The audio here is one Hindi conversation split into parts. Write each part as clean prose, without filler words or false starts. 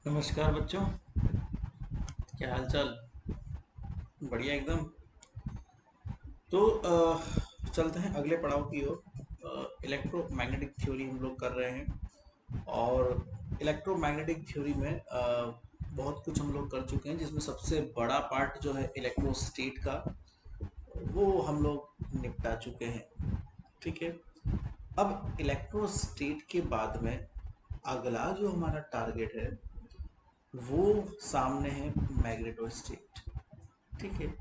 नमस्कार बच्चों। क्या हाल चाल? बढ़िया एकदम। तो चलते हैं अगले पड़ाव की ओर। इलेक्ट्रोमैग्नेटिक थ्योरी हम लोग कर रहे हैं और इलेक्ट्रोमैग्नेटिक थ्योरी में बहुत कुछ हम लोग कर चुके हैं, जिसमें सबसे बड़ा पार्ट जो है इलेक्ट्रोस्टेट का, वो हम लोग निपटा चुके हैं। ठीक है। अब इलेक्ट्रोस्टेट के बाद में अगला जो हमारा टारगेट है वो सामने है मैग्नेटोस्टेट। ठीक है।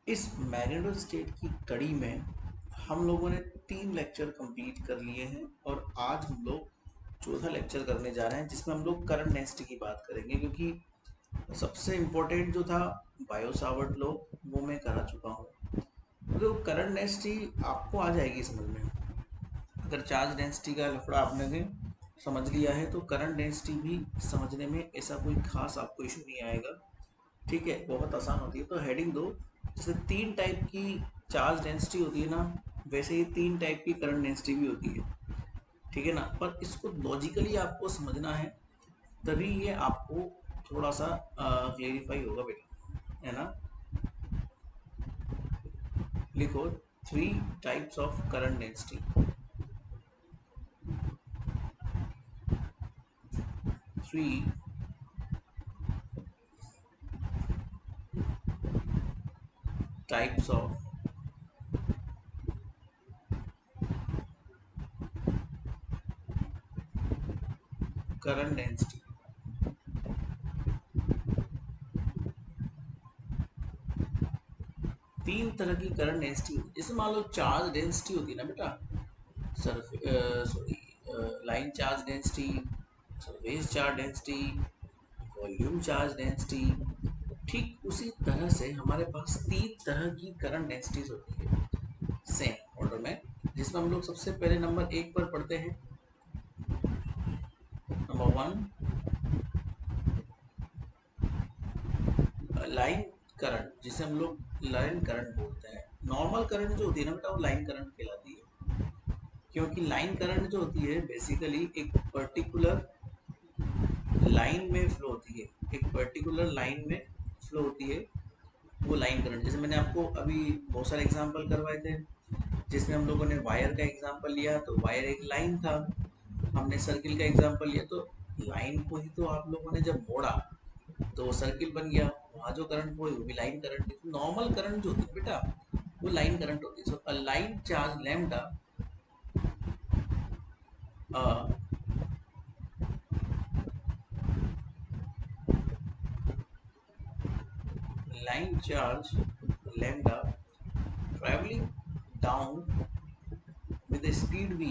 इस मैग्नेटोस्टेट की कड़ी में हम लोगों ने 3 लेक्चर कंप्लीट कर लिए हैं और आज हम लोग चौथा लेक्चर करने जा रहे हैं, जिसमें हम लोग करंट डेंसिटी की बात करेंगे, क्योंकि सबसे इम्पोर्टेंट जो था बायो सावर्ट लॉ वो मैं करा चुका हूँ। तो करंट डेंसिटी आपको आ जाएगी समझ में। अगर चार्ज डेंसिटी का लफड़ा आपने ने समझ लिया है तो करंट डेंसिटी भी समझने में ऐसा कोई खास आपको इशू नहीं आएगा। ठीक है, बहुत आसान होती है। तो हेडिंग दो, जैसे 3 टाइप की चार्ज डेंसिटी होती है ना, वैसे ही 3 टाइप की करंट डेंसिटी भी होती है। ठीक है ना, पर इसको लॉजिकली आपको समझना है, तभी ये आपको थोड़ा सा क्लेरिफाई होगा बेटा, है ना। लिखो 3 types of current density. 3 types of current density. 3 तरह की करंट डेंसिटी होती है। जैसे मान लो चार्ज डेंसिटी होती है ना बेटा, sorry, line charge density, surface charge density, volume charge density. ठीक उसी तरह से हमारे पास 3 तरह की करंट डेंसिटीज होती है सेम ऑर्डर में, जिसमें हम लोग सबसे पहले नंबर 1 पर पढ़ते हैं। नंबर 1, लाइन करंट, जिसे हम लोग लाइन करंट बोलते हैं। नॉर्मल करंट जो होती है ना बेटा, वो लाइन करंट कहलाती है, क्योंकि लाइन करंट जो होती है बेसिकली एक पर्टिकुलर लाइन में फ्लो होती है, एक पर्टिकुलर लाइन में फ्लो होती है वो लाइन करंट। जैसे मैंने आपको अभी बहुत सारे एग्जांपल करवाए थे, जिसमें हम लोगों ने वायर का एग्जांपल लिया तो वायर एक लाइन था। हमने सर्किल का एग्जांपल लिया तो लाइन को ही तो आप लोगों ने जब मोड़ा तो वो सर्किल बन गया, वहाँ जो करंट वो भी लाइन करंट है। नॉर्मल करंट जो होती है बेटा वो लाइन करंट होती है। So a line charge lambda, line charge lambda traveling down with a speed v,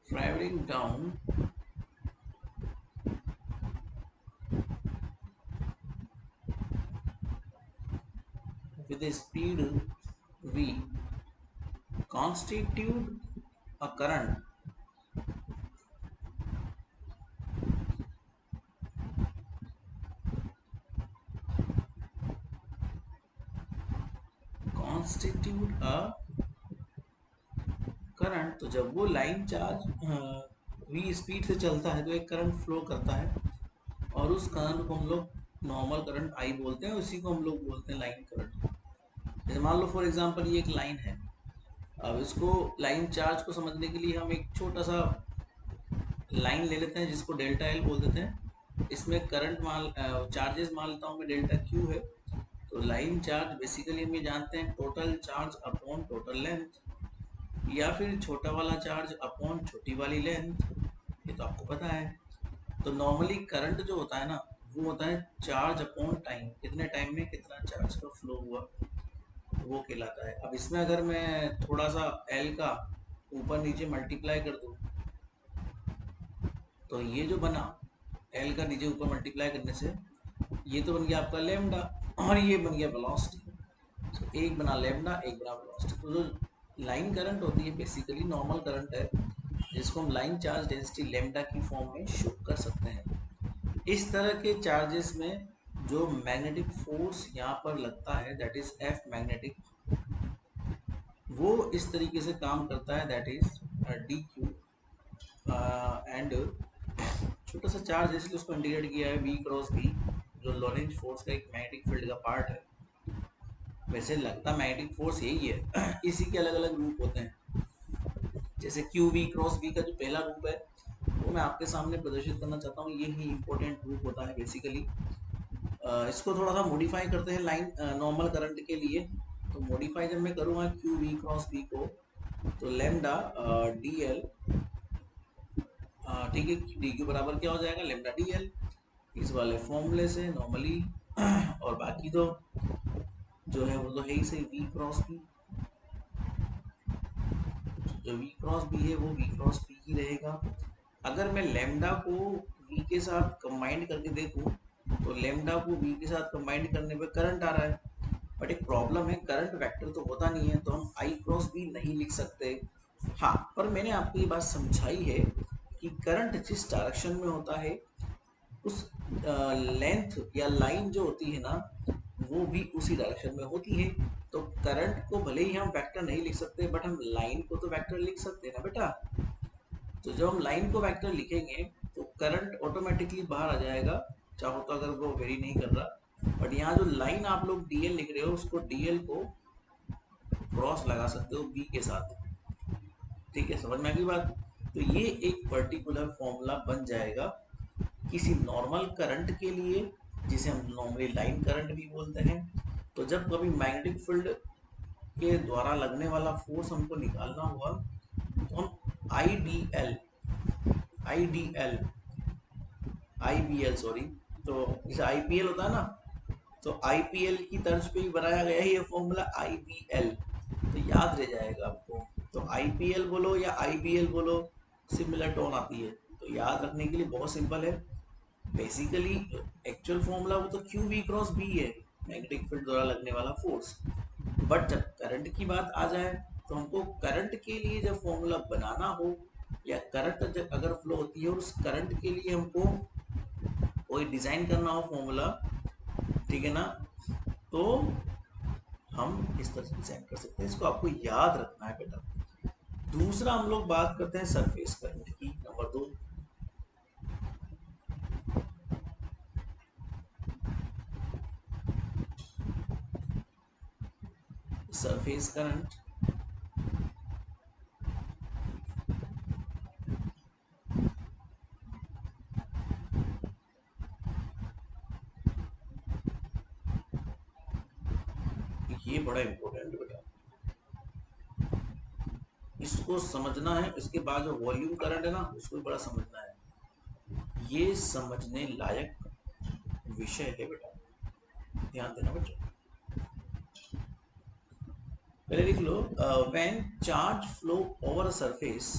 traveling down with a speed v constitute a current constitute a current. तो जब वो लाइन चार्ज v स्पीड से चलता है तो एक करंट फ्लो करता है, और उस करंट को हम लोग नॉर्मल करंट आई बोलते हैं, उसी को हम लोग बोलते हैं लाइन करंट। जैसे मान लो फॉर एग्जांपल ये एक लाइन है। अब इसको लाइन चार्ज को समझने के लिए हम एक छोटा सा लाइन ले लेते हैं जिसको डेल्टा एल बोल देते हैं। इसमें करंट मान चार्जेस मान लेता हूँ मैं डेल्टा क्यू है। तो लाइन चार्ज बेसिकली हम ये जानते हैं total charge upon total length, या फिर छोटा वाला चार्ज अपॉन छोटी वाली लेंथ, ये तो आपको पता है। तो नॉर्मली करंट जो होता है ना वो होता है चार्ज अपॉन टाइम, कितने टाइम में कितना चार्ज का फ्लो हुआ वो कहलाता है। अब इसमें अगर मैं थोड़ा सा एल का ऊपर नीचे मल्टीप्लाई कर दूं तो ये जो बना एल का नीचे ऊपर मल्टीप्लाई करने से ये तो बन गया आपका लेमडा, और ये बन गया वेलोसिटी। तो एक बना लेमडा एक बना वेलोसिटी। तो जो लाइन करंट होती है बेसिकली नॉर्मल करंट है, जिसको हम लाइन चार्ज डेंसिटी लेमडा की फॉर्म में शो कर सकते हैं। इस तरह के चार्जेस में जो मैग्नेटिक फोर्स यहाँ पर लगता है दैट इज एफ मैग्नेटिक, वो इस तरीके से काम करता है that is D Q, and छोटा सा चार्ज इसलिए उसको इंडिकेट किया है वी क्रॉस वी, जो लॉरेंज फोर्स का एक मैग्नेटिक फील्ड का पार्ट है। वैसे लगता मैग्नेटिक फोर्स यही है इसी के अलग अलग रूप होते हैं। जैसे क्यू वी क्रॉस वी का जो पहला रूप है वो मैं आपके सामने प्रदर्शित करना चाहता हूँ, ये ही इंपॉर्टेंट रूप होता है बेसिकली। इसको थोड़ा सा मॉडिफाई करते हैं लाइन नॉर्मल करंट के लिए। तो मॉडिफाई जब मैं करूँगा क्यू वी क्रॉस वी को, तो लेमडा डी एल, ठीक है, डी क्यू बराबर क्या हो जाएगा, लेमडा डी एल, इस वाले फॉर्मूले से नॉर्मली और बाकी तो जो है वो तो है ही सही, वी क्रॉस वी, जो वी क्रॉस बी है वो वी क्रॉस बी ही रहेगा। अगर मैं लेमडा को वी के साथ कंबाइंड करके देखूं, तो लेमडा को वी के साथ कंबाइंड करने पे करंट आ रहा है, बट एक प्रॉब्लम है, करंट वेक्टर तो होता नहीं है, तो हम आई क्रॉस बी नहीं लिख सकते। हाँ, पर मैंने आपको ये बात समझाई है कि करंट जिस डायरेक्शन में होता है उस लेंथ या लाइन जो होती है ना, वो भी उसी डायरेक्शन में होती है। तो करंट को भले ही हम वेक्टर नहीं लिख सकते, बट हम लाइन को तो वेक्टर लिख सकते हैं ना बेटा। तो जब हम लाइन को वेक्टर लिखेंगे तो करंट ऑटोमेटिकली बाहर आ जाएगा, चाहो तो अगर वो वेरी नहीं कर रहा। बट यहाँ जो लाइन आप लोग डीएल लिख रहे हो, उसको डीएल को क्रॉस लगा सकते हो बी के साथ। ठीक है, समझ में आ गई बात। तो ये एक पर्टिकुलर फॉर्मूला बन जाएगा किसी नॉर्मल करंट के लिए, जिसे हम नॉर्मली लाइन करंट भी बोलते हैं। तो जब कभी मैग्नेटिक फील्ड के द्वारा लगने वाला फोर्स हमको निकालना हुआ, तो हम I D L, I D L, I B L sorry, तो जैसे आई पी एल होता है ना, तो आई पी एल की तर्ज पे ही बनाया गया है ये फॉर्मूला आई बी एल, तो याद रह जाएगा आपको। तो आई पी एल बोलो या आई बी एल बोलो, सिमिलर टोन आती है, तो याद रखने के लिए बहुत सिंपल है। बेसिकली एक्चुअल फॉर्मूला वो तो क्यू वी क्रॉस बी है, मैग्नेटिक फील्ड द्वारा लगने वाला फोर्स। बट जब करंट की बात आ जाए, तो हमको करंट के लिए जब फॉर्मूला बनाना हो, या करंट जब अगर फ्लो होती है और उस करंट के लिए हमको कोई डिजाइन करना हो फॉर्मूला, ठीक है ना, तो हम इस तरह से डिजाइन कर सकते हैं। इसको आपको याद रखना है बेटा। दूसरा हम लोग बात करते हैं सरफेस करंट की, नंबर 2। सरफेस करंट, ये बड़ा इंपॉर्टेंट बेटा, इसको समझना है। इसके बाद जो वॉल्यूम करंट है ना, उसको भी बड़ा समझना है। ये समझने लायक विषय है बेटा, ध्यान देना बच्चों। पहले लिख लो, when charge flow over a surface,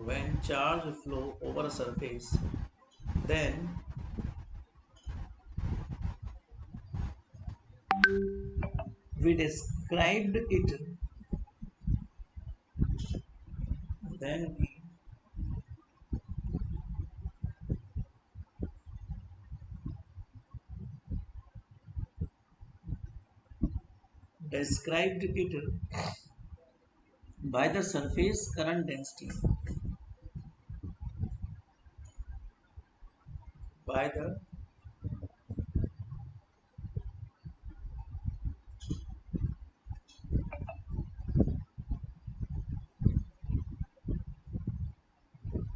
when charge flow over a surface, then we described it, then we described it by the surface current density, by the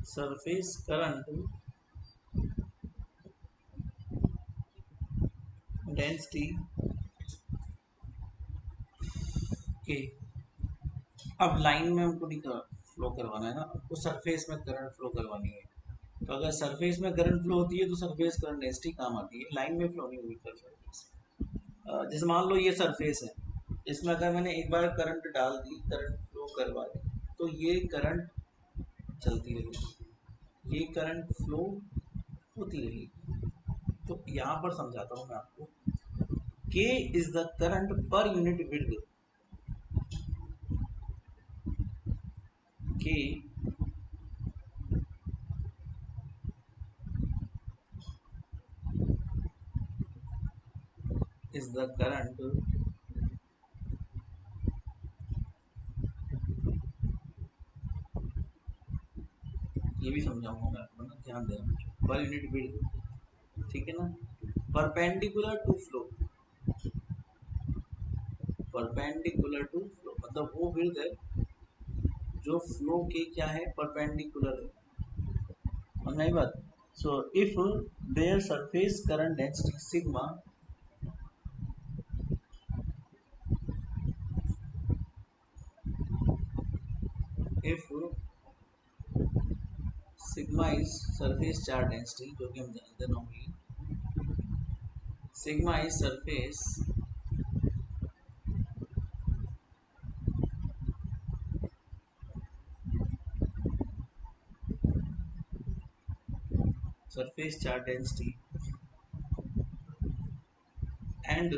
surface current density के। अब लाइन में हमको नहीं फ्लो करवाना है ना, आपको सरफेस में करंट फ्लो करवानी है। तो अगर सरफेस में करंट फ्लो होती है तो सरफेस करंट डेंसिटी काम आती है, लाइन में फ्लो नहीं हुई कर सरफेस। जैसे मान लो ये सरफेस है, इसमें अगर मैंने एक बार करंट डाल दी, करंट फ्लो करवा दी, तो ये करंट चलती रही, ये करंट फ्लो होती रही। तो यहाँ पर समझाता हूँ मैं आपको, K is the current per unit width. K is the current, ये भी समझाऊंगा मैं आपको ना, ध्यान देना, पर यूनिट विड्थ, ठीक है ना, perpendicular to flow, perpendicular to flow मतलब वो विड्थ है जो फ्लो के क्या है, परपेंडिकुलर है। समझ में आई बात? So if their surface current density sigma, if sigma is surface charge density, जो कि हम जानते हैं normally, sigma is surface surface charge density and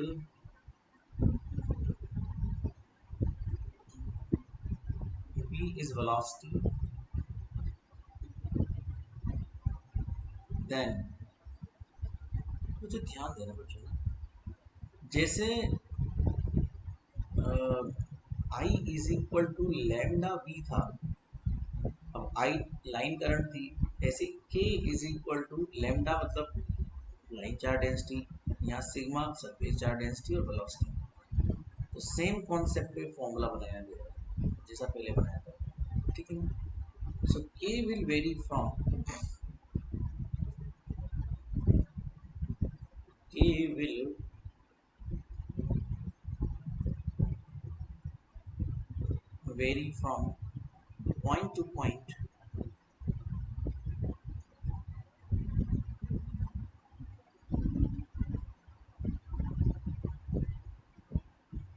v is velocity, then मुझे ध्यान देना बच्चों ना, जैसे I is equal to lambda V था, अब I लाइन करंट थी, ऐसे K is equal to lambda मतलब लाइन चार्ज डेंसिटी, यहाँ सिग्मा सरफेस चार्ज डेंसिटी और वेलोसिटी। तो सेम कॉन्सेप्ट पे फॉर्मूला बनाया गया है जैसा पहले बनाया था, ठीक है ना। सो K will very from, K will vary from point to point,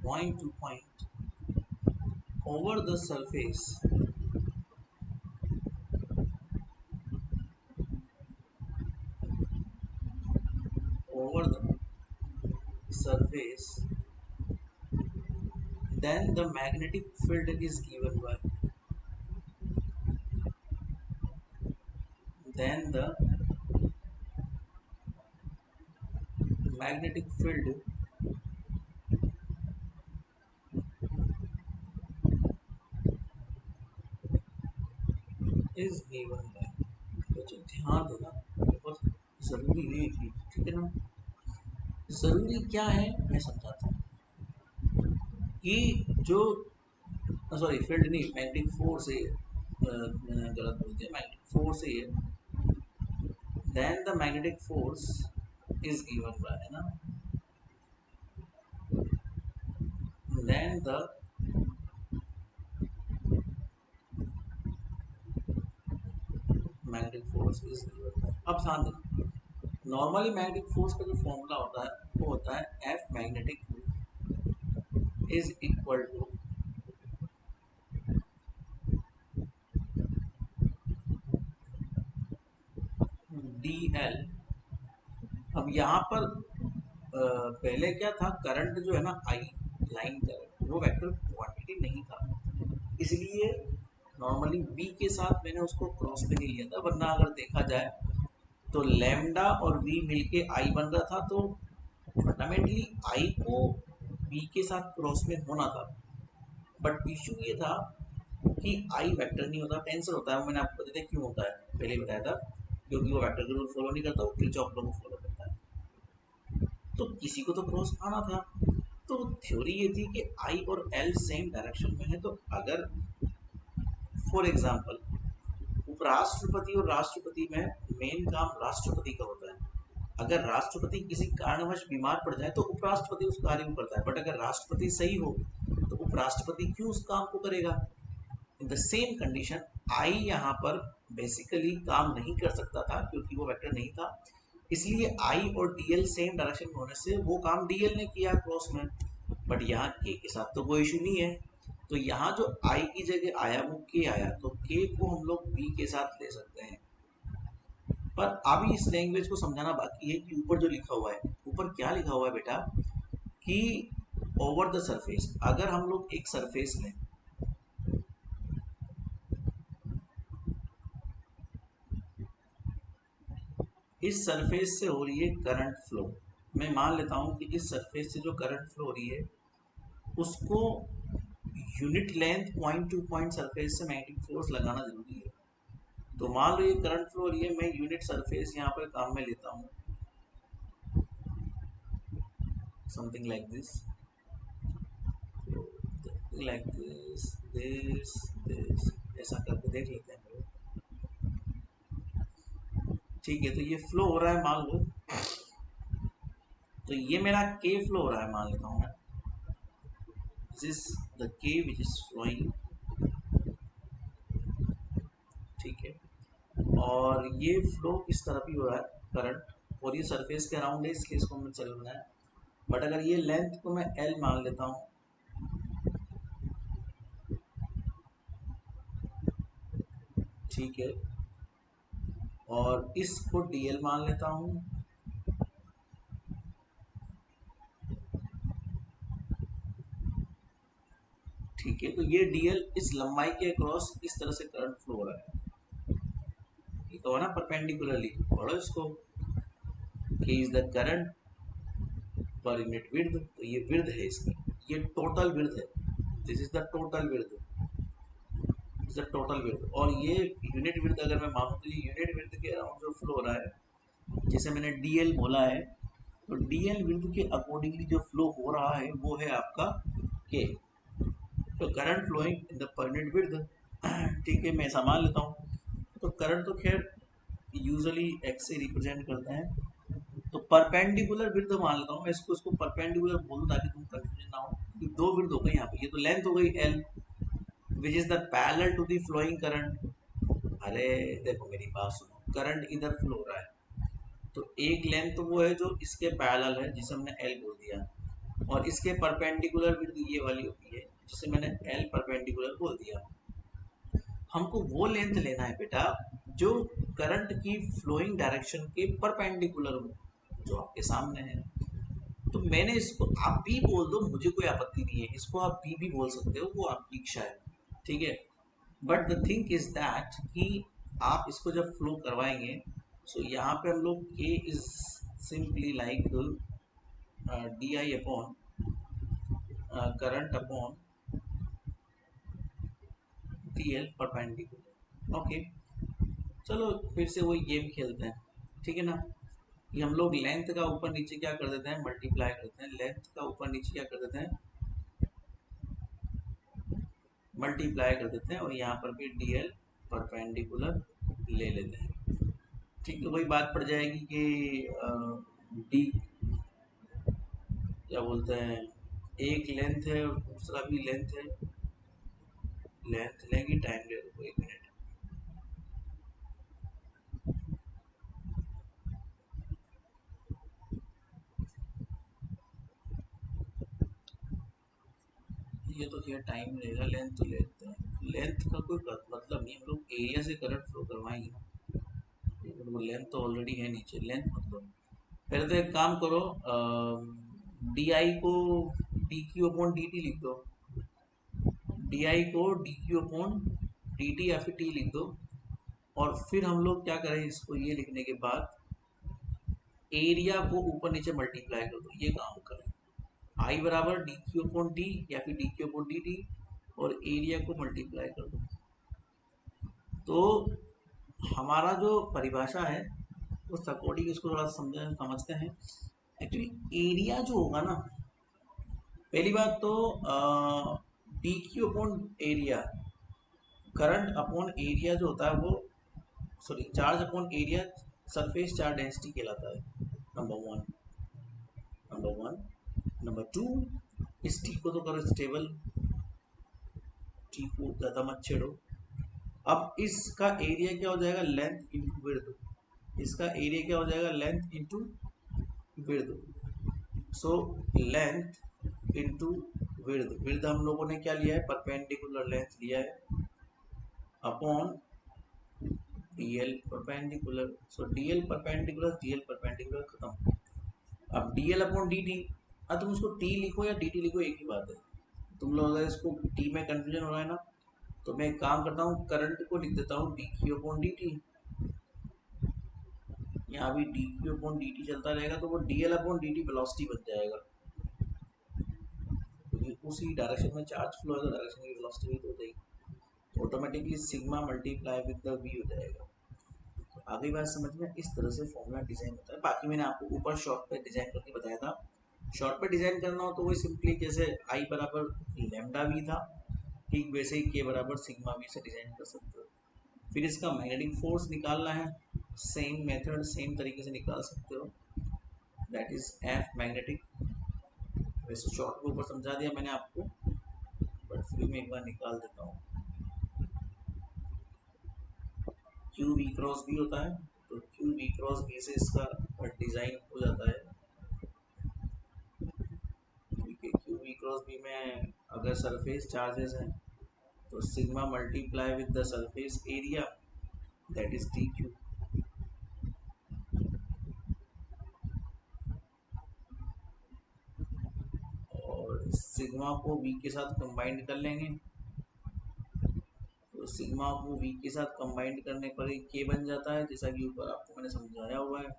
point to point over the surface, over the surface, then the magnetic field is given by, then the magnetic field is given by, बच्चों ध्यान देना, बहुत जरूरी है ये चीज, ठीक है ना। जरूरी क्या है मैं समझाता हूँ, कि जो, सॉरी फील्ड नहीं, मैग्नेटिक फोर्स है, मैंने गलत बोल दिया, मैग्नेटिक फोर्स है ये, then the magnetic force is given by, है ना, then the magnetic force is given by। अब ध्यान देना, नॉर्मली मैग्नेटिक फोर्स का जो फॉर्मूला होता है वो होता है F magnetic is equal to D L. अब यहाँ पर पहले क्या था, करंट जो है ना आई, लाइन करंट, वो वेक्टर क्वांटिटी नहीं था, इसलिए नॉर्मली v के साथ मैंने उसको क्रॉस में नहीं लिया था, वरना अगर देखा जाए तो लैम्डा और v मिलके I बन रहा था, तो फंडामेंटली I को v के साथ क्रॉस में होना था। बट इशू ये था कि I वेक्टर नहीं होता, टेंसर होता है, वो मैंने आपको बताया क्यों होता है, पहले ही बताया था, क्योंकि वो वेक्टर के रूल फॉलो नहीं करता, वो किरचॉफ लॉ को फॉलो करता है। तो किसी को तो क्रॉस आना था, तो थ्योरी ये थी कि I और L सेम डायरेक्शन में है, तो अगर फॉर एग्जाम्पल उपराष्ट्रपति और राष्ट्रपति में मेन काम राष्ट्रपति का होता है, अगर राष्ट्रपति किसी कारणवश बीमार पड़ जाए तो उपराष्ट्रपति उस कार्य को करता है, बट अगर राष्ट्रपति सही हो तो उपराष्ट्रपति क्यों उस काम को करेगा। इन द सेम कंडीशन आई यहाँ पर बेसिकली काम नहीं कर सकता था, क्योंकि वो वेक्टर नहीं था, इसलिए आई और डीएल सेम डायरेक्शन में होने से वो काम डीएल ने किया क्रॉस में, बट यहाँ के साथ तो कोई इशू नहीं है, तो यहाँ जो आई की जगह आया वो के आया, तो के को हम लोग बी के साथ ले सकते हैं। पर अभी इस लैंग्वेज को समझाना बाकी है कि ऊपर जो लिखा हुआ है, ऊपर क्या लिखा हुआ है बेटा, कि ओवर द सरफेस, अगर हम लोग एक सरफेस लें, इस सरफेस से हो रही है करंट फ्लो, मैं मान लेता हूं कि इस सरफेस से जो करंट फ्लो हो रही है उसको unit length point two point surface से मैग्नेटिक फोर्स लगाना जरूरी है। तो मान लो ये करंट फ्लो हो रही है, मैं यूनिट सरफेस यहाँ पर काम में लेता हूँ, something like this, like this, this ऐसा करके देख लेते हैं। ठीक है, तो ये फ्लो हो रहा है मान लो, तो ये मेरा के फ्लो हो रहा है मान लेता हूँ मैं, दिस इज द के विच इज फ्लोइंग, ठीक है, और ये फ्लो किस तरफ ही हो रहा है करंट, और ये सरफेस के अराउंड है इसलिए इसको हमें चलना है। बट अगर ये लेंथ को मैं एल मान लेता हूँ, ठीक है, और इसको डी एल मान लेता हूँ, ठीक है, तो ये डी एल इस लंबाई के अक्रॉस इस तरह से करंट फ्लो हो रहा है, ये तो ना परपेंडिकुलरली, पढ़ो इसको, कि is the current per unit width, तो ये विड्थ है इसकी, ये टोटल विड्थ है, this is the total width, is the total width, और ये यूनिट विड्थ अगर मैं मानूं तो ये यूनिट विड्थ के अराउंड जो फ्लो हो रहा है, जैसे मैंने डीएल बोला है, तो डीएल विड्थ के अकॉर्डिंगली जो फ्लो हो रहा है वो है आपका के, तो current flowing in the per unit width, ठीक है, मैं ऐसा मान लेता हूँ। तो करंट तो खैर यूजुअली एक्स से रिप्रेजेंट करते हैं, तो परपेंडिकुलर विड्थ मान लेता हूँ मैं इसको परपेंडिकुलर बोलूँ ताकि तुम कंफ्यूजन ना हो, कि दो विड्थ हो गई यहाँ पे, ये तो लेंथ हो गई L which is the parallel to the flowing current. अरे देखो मेरी बात सुनो, करंट इधर फ्लो हो रहा है, तो एक लेंथ तो वो है जो इसके पैरेलल है जिसे हमने एल बोल दिया, और इसके परपेंडिकुलर विड्थ ये वाली होती है जिसे मैंने एल परपेंडिकुलर बोल दिया। हमको वो लेंथ लेना है बेटा जो करंट की फ्लोइंग डायरेक्शन के परपेंडिकुलर हो, जो आपके सामने है। तो मैंने इसको आप भी बोल दो, मुझे कोई आपत्ति नहीं है, इसको आप भी बोल सकते हो, वो आपकी इच्छा है, ठीक है। But the thing is that कि आप इसको जब फ्लो करवाएंगे, सो यहाँ पे हम लोग के is simply like D I upon current upon D L perpendicular, okay. चलो फिर से वही गेम खेलते हैं, ठीक है ना, कि हम लोग लेंथ का ऊपर नीचे क्या कर देते हैं, मल्टीप्लाई करते हैं, लेंथ का ऊपर नीचे क्या कर देते हैं, मल्टीप्लाई कर देते हैं, और यहाँ पर भी डी एल परपेंडिकुलर ले लेते हैं, ठीक है। वही बात पड़ जाएगी कि डी क्या बोलते हैं, एक लेंथ है और दूसरा भी लेंथ है, लेंथ लेंगे, टाइम ले लो एक मिनट, ये तो खैर टाइम लगेगा, लेंथ तो लेते हैं, लेंथ का कोई मतलब नहीं, हम लोग एरिया से करंट फ्लो करवाएंगे ना, वो लेंथ तो ऑलरेडी है नीचे, लेंथ मतलब। पहले तो एक काम करो, डी आई को D Q upon D T लिख दो, डी आई को D Q upon D T या फिर टी लिख दो, और फिर हम लोग क्या करें, इसको ये लिखने के बाद एरिया को ऊपर नीचे मल्टीप्लाई कर दो, ये काम करें, आई बराबर डी क्यू अपॉन डी या फिर D Q upon D T, और एरिया को मल्टीप्लाई कर दो। तो हमारा जो परिभाषा है उस अकॉर्डिंग इसको थोड़ा समझते हैं। एक्चुअली एरिया जो होगा ना, पहली बात तो D Q upon area, current upon area जो होता है वो, sorry charge upon area, surface charge density कहलाता है, number one, number one. Number two, इस टी को तो करो स्टेबल, टी को ज़्यादा मत छेड़ो। अब इसका एरिया क्या हो जाएगा, लेंथ इंटू विड्थ, इसका एरिया क्या हो जाएगा, length into width, so length into width width हम लोगों ने क्या लिया है, परपेंडिकुलर लेंथ लिया है अपॉन डीएल परपेंडिकुलर। सो डीएल परपेंडिकुलर डीएल परपेंडिकुलर खत्म। अब डीएल अपॉन डी टी, अब तुम उसको टी लिखो या डी टी लिखो एक ही बात है। तुम लोग अगर इसको टी में कंफ्यूजन हो रहा है ना, तो मैं एक काम करता हूँ, करंट को लिख देता हूँ D Q upon D T. यहाँ भी D Q upon D T चलता रहेगा, तो वो D L upon D T velocity बन जाएगा, क्योंकि उसी डायरेक्शन में चार्ज फ्लो है तो डायरेक्शन की वेलोसिटी भी तो हो जाएगी, automatically sigma multiply with the V हो जाएगा। तो आगे बात समझ में, इस तरह से फॉर्मूला डिजाइन होता है। बाकी मैंने आपको ऊपर शॉर्ट पे डिजाइन करके बताया था। शॉर्ट पे डिजाइन करना हो तो वही सिंपली जैसे आई बराबर लेमडा वी था, ठीक वैसे ही के बराबर सिग्मा वी से डिजाइन कर सकते हो। फिर इसका मैग्नेटिक फोर्स निकालना है, सेम मेथड सेम तरीके से निकाल सकते हो, दैट इज एफ मैग्नेटिक। वैसे शॉर्ट के ऊपर समझा दिया मैंने आपको, बट फिर मैं एक बार निकाल देता हूँ। क्यू वी क्रॉस बी होता है, तो क्यू वी क्रॉस बी से इसका डिजाइन हो जाता है। ठीक है, क्यू वी क्रॉस बी में अगर सरफेस चार्जेस हैं तो sigma multiply with the surface area, that is D Q. और सिग्मा को वी के साथ कंबाइंड कर लेंगे, तो सिग्मा को वी के साथ कंबाइंड करने पर एक के बन जाता है, जैसा कि ऊपर आपको मैंने समझाया हुआ है।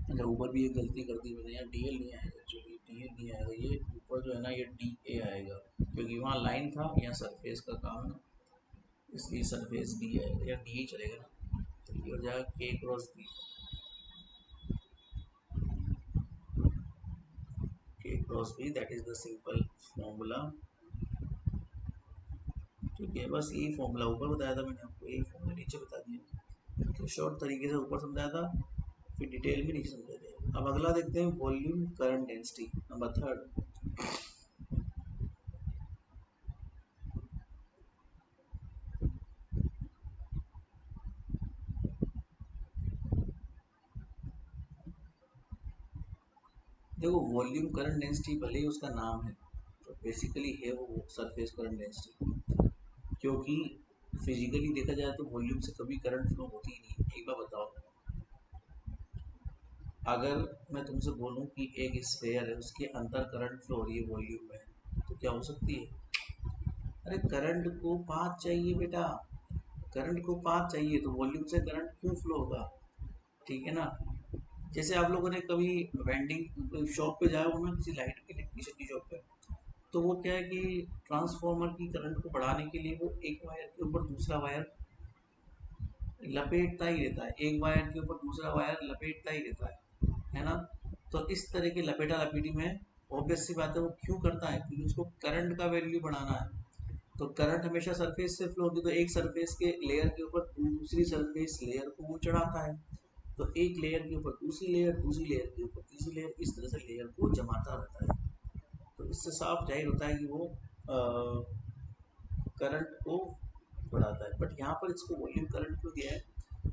अच्छा, ऊपर भी एक गलती कर दी मैंने, यहाँ डी एल नहीं आएगा, एक्चुअली डी एल नहीं आएगा, ये ऊपर जो है ना ये डी ए आएगा, क्योंकि वहाँ लाइन था, यहाँ सरफेस का काम है ना, इसलिए सरफेस डी आएगा, या डी ही चलेगा ना। तो ये हो जाएगा K cross B, K cross B that is the simple formula. ठीक है, बस यही फॉर्मूला ऊपर बताया था मैंने आपको, यही फॉर्मूला नीचे बता दिया, तो शॉर्ट तरीके से ऊपर समझाया था, फिर डिटेल में नीचे समझा दिया। अब अगला देखते हैं, volume current density number third. देखो, वॉल्यूम करंट डेंसिटी भले ही उसका नाम है, तो बेसिकली है वो सरफेस करंट डेंसिटी, क्योंकि फिजिकली देखा जाए तो वॉल्यूम से कभी करंट फ्लो होती ही नहीं। एक बार बताओ, अगर मैं तुमसे बोलूं कि एक स्फेयर है, उसके अंदर करंट फ्लो हो रही है वॉल्यूम में, तो क्या हो सकती है? अरे करंट को पाथ चाहिए बेटा, करंट को पाथ चाहिए, तो वॉल्यूम से करंट क्यों फ्लो होगा? ठीक है ना। जैसे आप लोगों ने कभी वेंडिंग शॉप पे जाया हो ना, किसी लाइट के इलेक्ट्रिशियन की शॉप पे, तो वो क्या है कि ट्रांसफार्मर की करंट को बढ़ाने के लिए वो एक वायर के ऊपर दूसरा वायर लपेटता ही रहता है, एक वायर के ऊपर दूसरा वायर लपेटता ही रहता है ना। तो इस तरह की लपेटा लपेटी में ऑब्वियस सी बात है वो क्यों करता है, क्योंकि उसको करंट का वैल्यू बढ़ाना है। तो करंट हमेशा सरफेस से फ्लो होती है, तो एक सरफेस के लेयर के ऊपर दूसरी सरफेस लेयर को वो चढ़ाता है, तो एक लेयर के ऊपर दूसरी लेयर, दूसरी लेयर के ऊपर तीसरी लेयर, इस तरह से लेयर को जमाता रहता है। तो इससे साफ जाहिर होता है कि वो करंट को बढ़ाता है। बट यहाँ पर इसको वॉल्यूम करंट क्यों दिया है?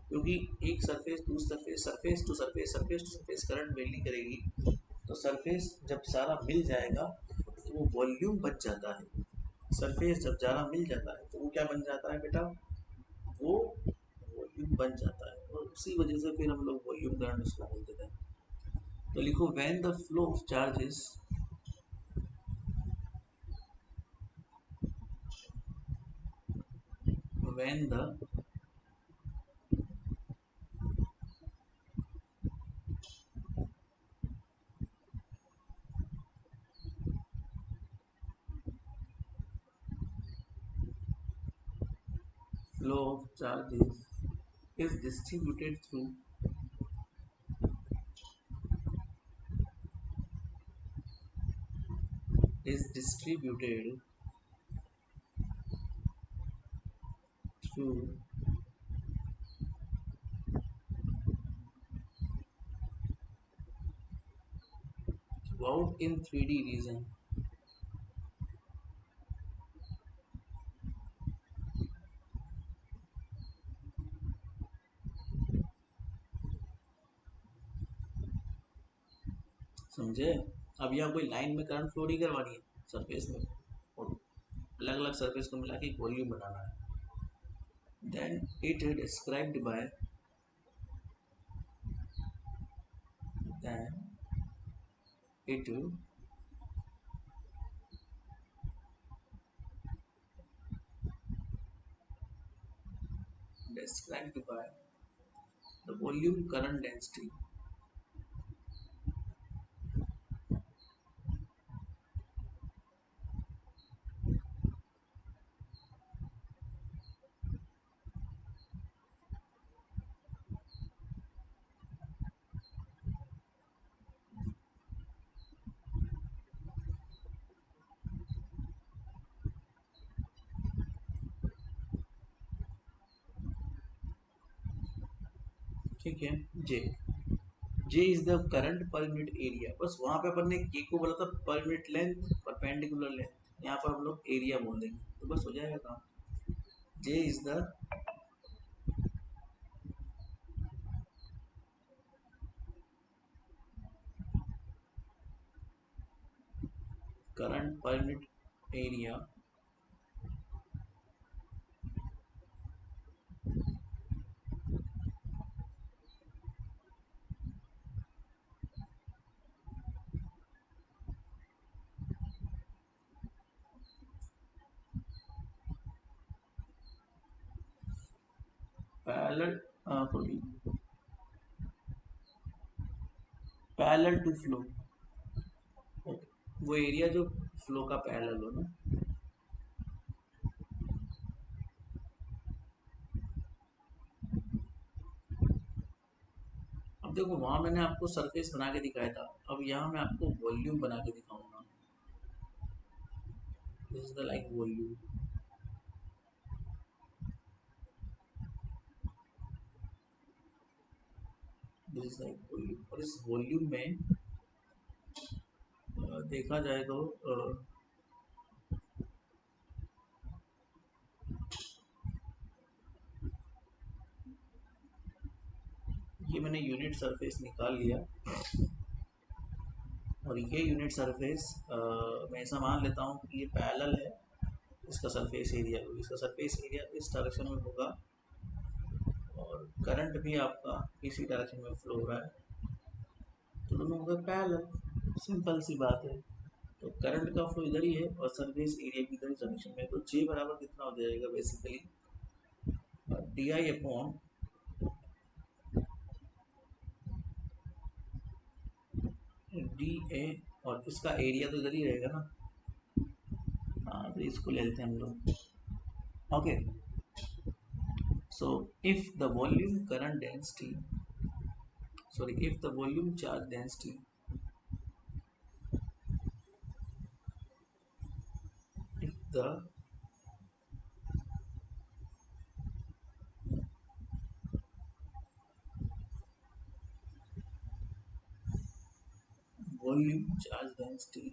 क्योंकि एक सरफेस दूसरी surface, surface to surface, surface to surface current vary करेगी, तो सरफेस जब सारा मिल जाएगा तो वो वॉल्यूम बच जाता है। सरफेस जब ज़्यादा मिल जाता है तो वो क्या बन जाता है बेटा? वो वॉल्यूम बन जाता है, और उसी वजह से फिर हम लोग वॉल्यूम करंट उसको बोल देते हैं। तो लिखो, when the flow of charges, when the flow of charges is distributed through, is distributed through throughout in 3D region, समझे? अब यहाँ कोई लाइन में करंट फ्लो नहीं करवानी है सरफेस में, और अलग अलग सरफेस को मिला के एक वॉल्यूम बनाना है। Then it described by then it described by the volume current density ठीक है। J J is the current per unit area, बस वहां पे अपन ने के को बोला था per unit length, perpendicular length, यहाँ पर हम लोग एरिया बोल देंगे तो बस हो जाएगा काम। J is the current per unit area parallel parallel to flow. वो एरिया जो फ्लो का पैरेलल हो ना। अब देखो वहां मैंने आपको सरफेस बना के दिखाया था, अब यहाँ मैं आपको वॉल्यूम बना के दिखाऊंगा। This is the like volume, this is like volume, और इस वॉल्यूम में देखा जाए तो ये मैंने यूनिट सरफेस निकाल लिया, और ये यूनिट सरफेस मैं ऐसा मान लेता हूँ कि ये पैरेलल है इसका सरफेस एरिया, इसका सरफेस एरिया इस डायरेक्शन में होगा, और करंट भी आपका इसी डायरेक्शन में फ्लो हो रहा है, तो दोनों होगा पैरेलल, सिंपल सी बात है। तो करंट का फ्लो इधर ही है और सरफेस एरिया भी इधर ही डायरेक्शन में, तो जे बराबर कितना हो जाएगा basically D I upon D A, और इसका एरिया तो इधर ही रहेगा ना। हाँ तो इसको ले लेते हैं हम लोग। Okay, so if the volume current density, sorry, if the volume charge density, if the volume charge density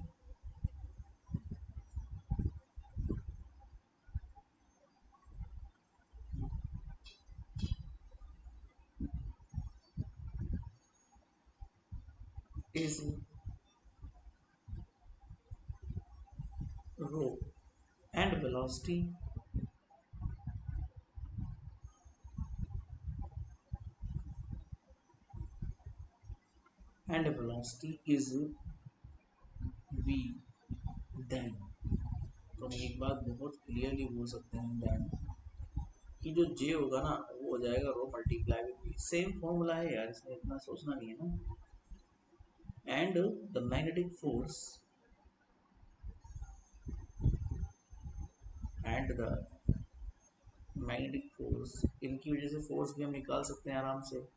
is rho, and velocity is v, then तो हम एक बात बहुत क्लियरली बोल सकते हैं then कि जो j होगा ना वो हो जाएगा rho multiply with v, same formula है यार, इसमें इतना सोचना नहीं है ना। And the magnetic force and the magnetic force, इनकी वजह से फोर्स भी हम निकाल सकते हैं आराम से,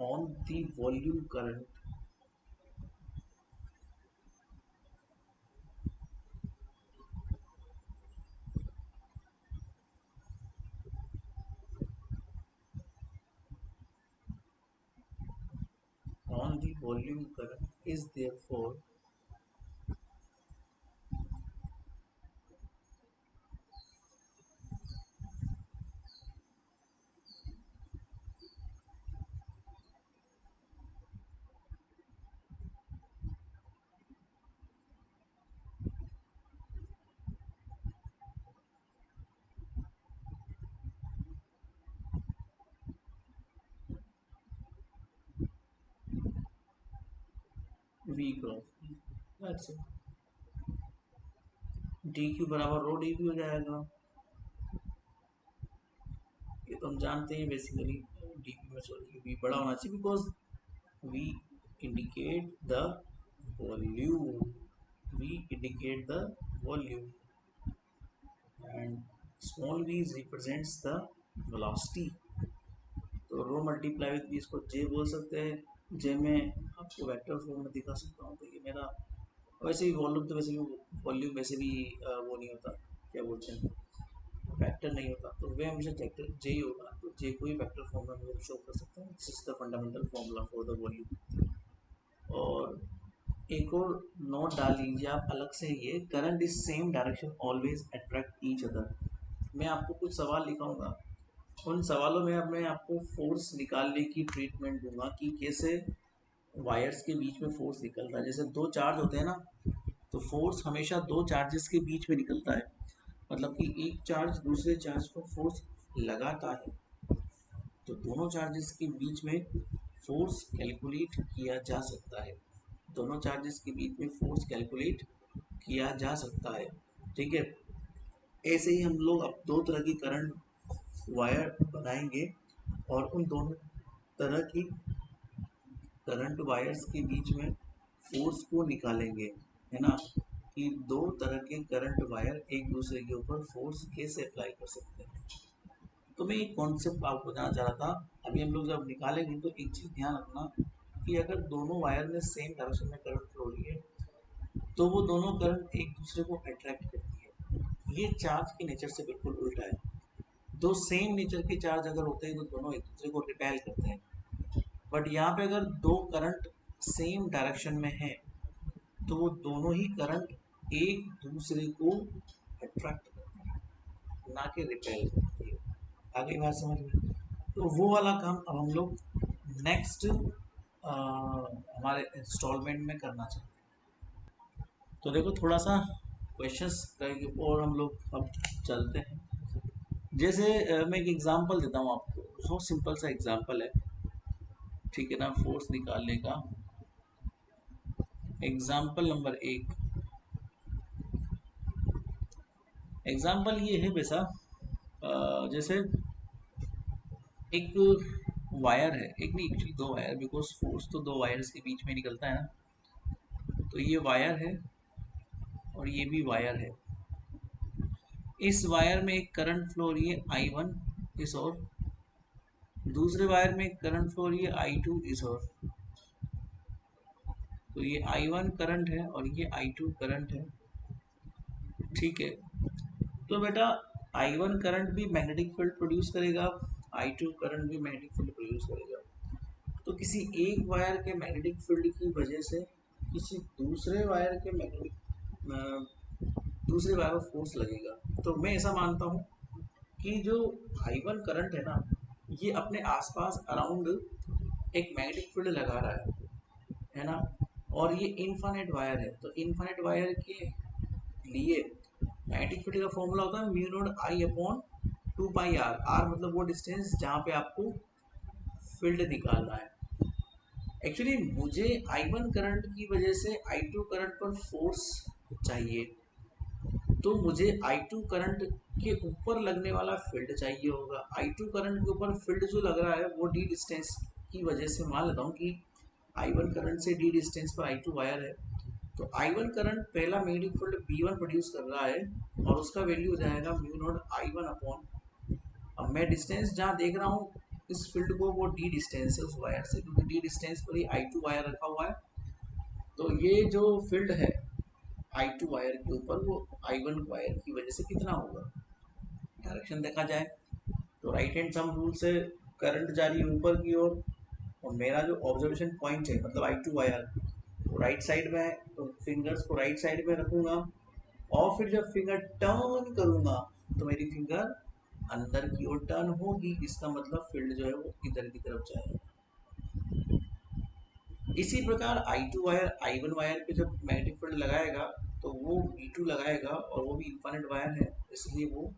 on the volume current on the volume current is therefore V cross that's it. D Q बराबर रो डी क्यू हो जाएगा। ये तो हम जानते हैं बेसिकली, डी क्यू में सॉरी वी बड़ा होना चाहिए because V indicate the volume, V indicate the volume and small v represents the velocity. तो रो मल्टीप्लाई विद v इसको जे बोल सकते हैं। जे में आपको वेक्टर फॉर्म में दिखा सकता हूँ। तो ये मेरा वैसे भी वॉल्यूम, तो वैसे भी वॉल्यूम वैसे भी वो नहीं होता, क्या बोलते हैं, वेक्टर नहीं होता, तो वे हमेशा वेक्टर जे ही होगा। तो जे को ही वेक्टर फॉर्म में हम लोग शो कर सकते हैं। This is the fundamental formula for the volume. और एक और नोट डाल लीजिए आप अलग से, ये current is same direction always attract each other. मैं आपको कुछ सवाल लिखाऊंगा, उन सवालों में अब मैं आपको फोर्स निकालने की ट्रीटमेंट दूंगा कि कैसे वायर्स के बीच में फोर्स निकलता है। जैसे दो चार्ज होते हैं ना, तो फोर्स हमेशा दो चार्जेस के बीच में निकलता है। मतलब कि एक चार्ज दूसरे चार्ज पर फोर्स लगाता है, तो दोनों चार्जेस के बीच में फोर्स कैलकुलेट किया जा सकता है। दोनों चार्जेस के बीच में फोर्स कैलकुलेट किया जा सकता है। ठीक है। ऐसे ही हम लोग अब दो तरह की करंट वायर बनाएंगे और उन दोनों तरह की करंट वायर्स के बीच में फोर्स को निकालेंगे, है ना, कि दो तरह के करंट वायर एक दूसरे के ऊपर फोर्स कैसे अप्लाई कर सकते हैं। तो मैं एक कॉन्सेप्ट आपको बताना चाह रहा था। अभी हम लोग जब निकालेंगे तो एक चीज़ ध्यान रखना कि अगर दोनों वायर में सेम डायरेक्शन में करंट फ्लो हो रही है, तो वो दोनों करंट एक दूसरे को अट्रैक्ट करती है। ये चार्ज के नेचर से बिल्कुल उल्टा है। दो सेम नेचर के चार्ज अगर होते हैं तो दोनों एक दूसरे को रिपेल करते हैं। बट यहाँ पे अगर दो करंट सेम डायरेक्शन में है, तो वो दोनों ही करंट एक दूसरे को अट्रैक्ट करते हैं, ना कि रिपेल करती है। आगे बात समझ में। तो वो वाला काम अब हम लोग नेक्स्ट हमारे इंस्टॉलमेंट में करना चाहते हैं। तो देखो थोड़ा सा क्वेश्चंस और हम लोग अब चलते हैं। जैसे मैं एक एग्जांपल देता हूँ आपको, बहुत सिंपल सा एग्जांपल है, ठीक है ना, फोर्स निकालने का। एग्जांपल नंबर एक, एग्जांपल ये है वैसा, जैसे एक वायर है, एक नहीं एक्चुअली दो वायर, बिकॉज फोर्स तो दो वायर्स के बीच में निकलता है ना। तो ये वायर है और ये भी वायर है। इस वायर में एक करंट फ्लो हो रही है I1 इस ओर, दूसरे वायर में एक करंट फ्लो हो रही है I2 इस ओर। तो ये I1 करंट है और ये I2 करंट है। ठीक है। तो बेटा I1 करंट भी मैग्नेटिक फील्ड प्रोड्यूस करेगा, I2 करंट भी मैग्नेटिक फील्ड प्रोड्यूस करेगा। तो किसी एक वायर के मैग्नेटिक फील्ड की वजह से किसी दूसरे वायर के मैग्नेटिक दूसरे वायर पर फोर्स लगेगा। तो मैं ऐसा मानता हूँ कि जो I1 करंट है ना, ये अपने आसपास अराउंड एक मैग्नेटिक फील्ड लगा रहा है ना। और ये इनफाइनाइट वायर है, तो इनफाइनाइट वायर के लिए मैग्नेटिक फील्ड का फॉर्मूला होता है mu naught I upon 2 pi R. R मतलब वो डिस्टेंस जहाँ पे आपको फील्ड निकालना है। एक्चुअली मुझे I1 करंट की वजह से I2 करंट पर फोर्स चाहिए, तो मुझे I2 करंट के ऊपर लगने वाला फील्ड चाहिए होगा। I2 करंट के ऊपर फील्ड जो लग रहा है वो डी डिस्टेंस की वजह से, मान लेता हूँ कि I1 करंट से डी डिस्टेंस पर I2 वायर है। तो I1 करंट पहला मैग्नेटिक फील्ड B1 प्रोड्यूस कर रहा है और उसका वैल्यू हो जाएगा म्यू नॉट I1 अपॉन, अब मैं डिस्टेंस जहाँ देख रहा हूँ इस फील्ड को, वो डी डिस्टेंस है उस वायर से, क्योंकि डी डिस्टेंस पर ही I2 वायर रखा हुआ है। तो ये जो फील्ड है I2 वायर के ऊपर, वो I1 वायर की वजह से कितना होगा। डायरेक्शन देखा जाए तो राइट हैंड सम रूल से करंट जा रही है ऊपर की ओर, और मेरा जो ऑब्जर्वेशन पॉइंट है मतलब I2 वायर वो राइट साइड में है, तो फिंगर्स को राइट साइड में रखूंगा और फिर जब फिंगर टर्न करूंगा तो मेरी फिंगर अंदर की ओर टर्न होगी। इसका मतलब फील्ड जो है वो इधर की तरफ जाएगा। इसी प्रकार I2 वायर I1 वायर पे जब मैग्नेटिक फील्ड लगाएगा तो वो V2 लगाएगा, और वो भी इनफाइनाइट वायर है, इसलिए वो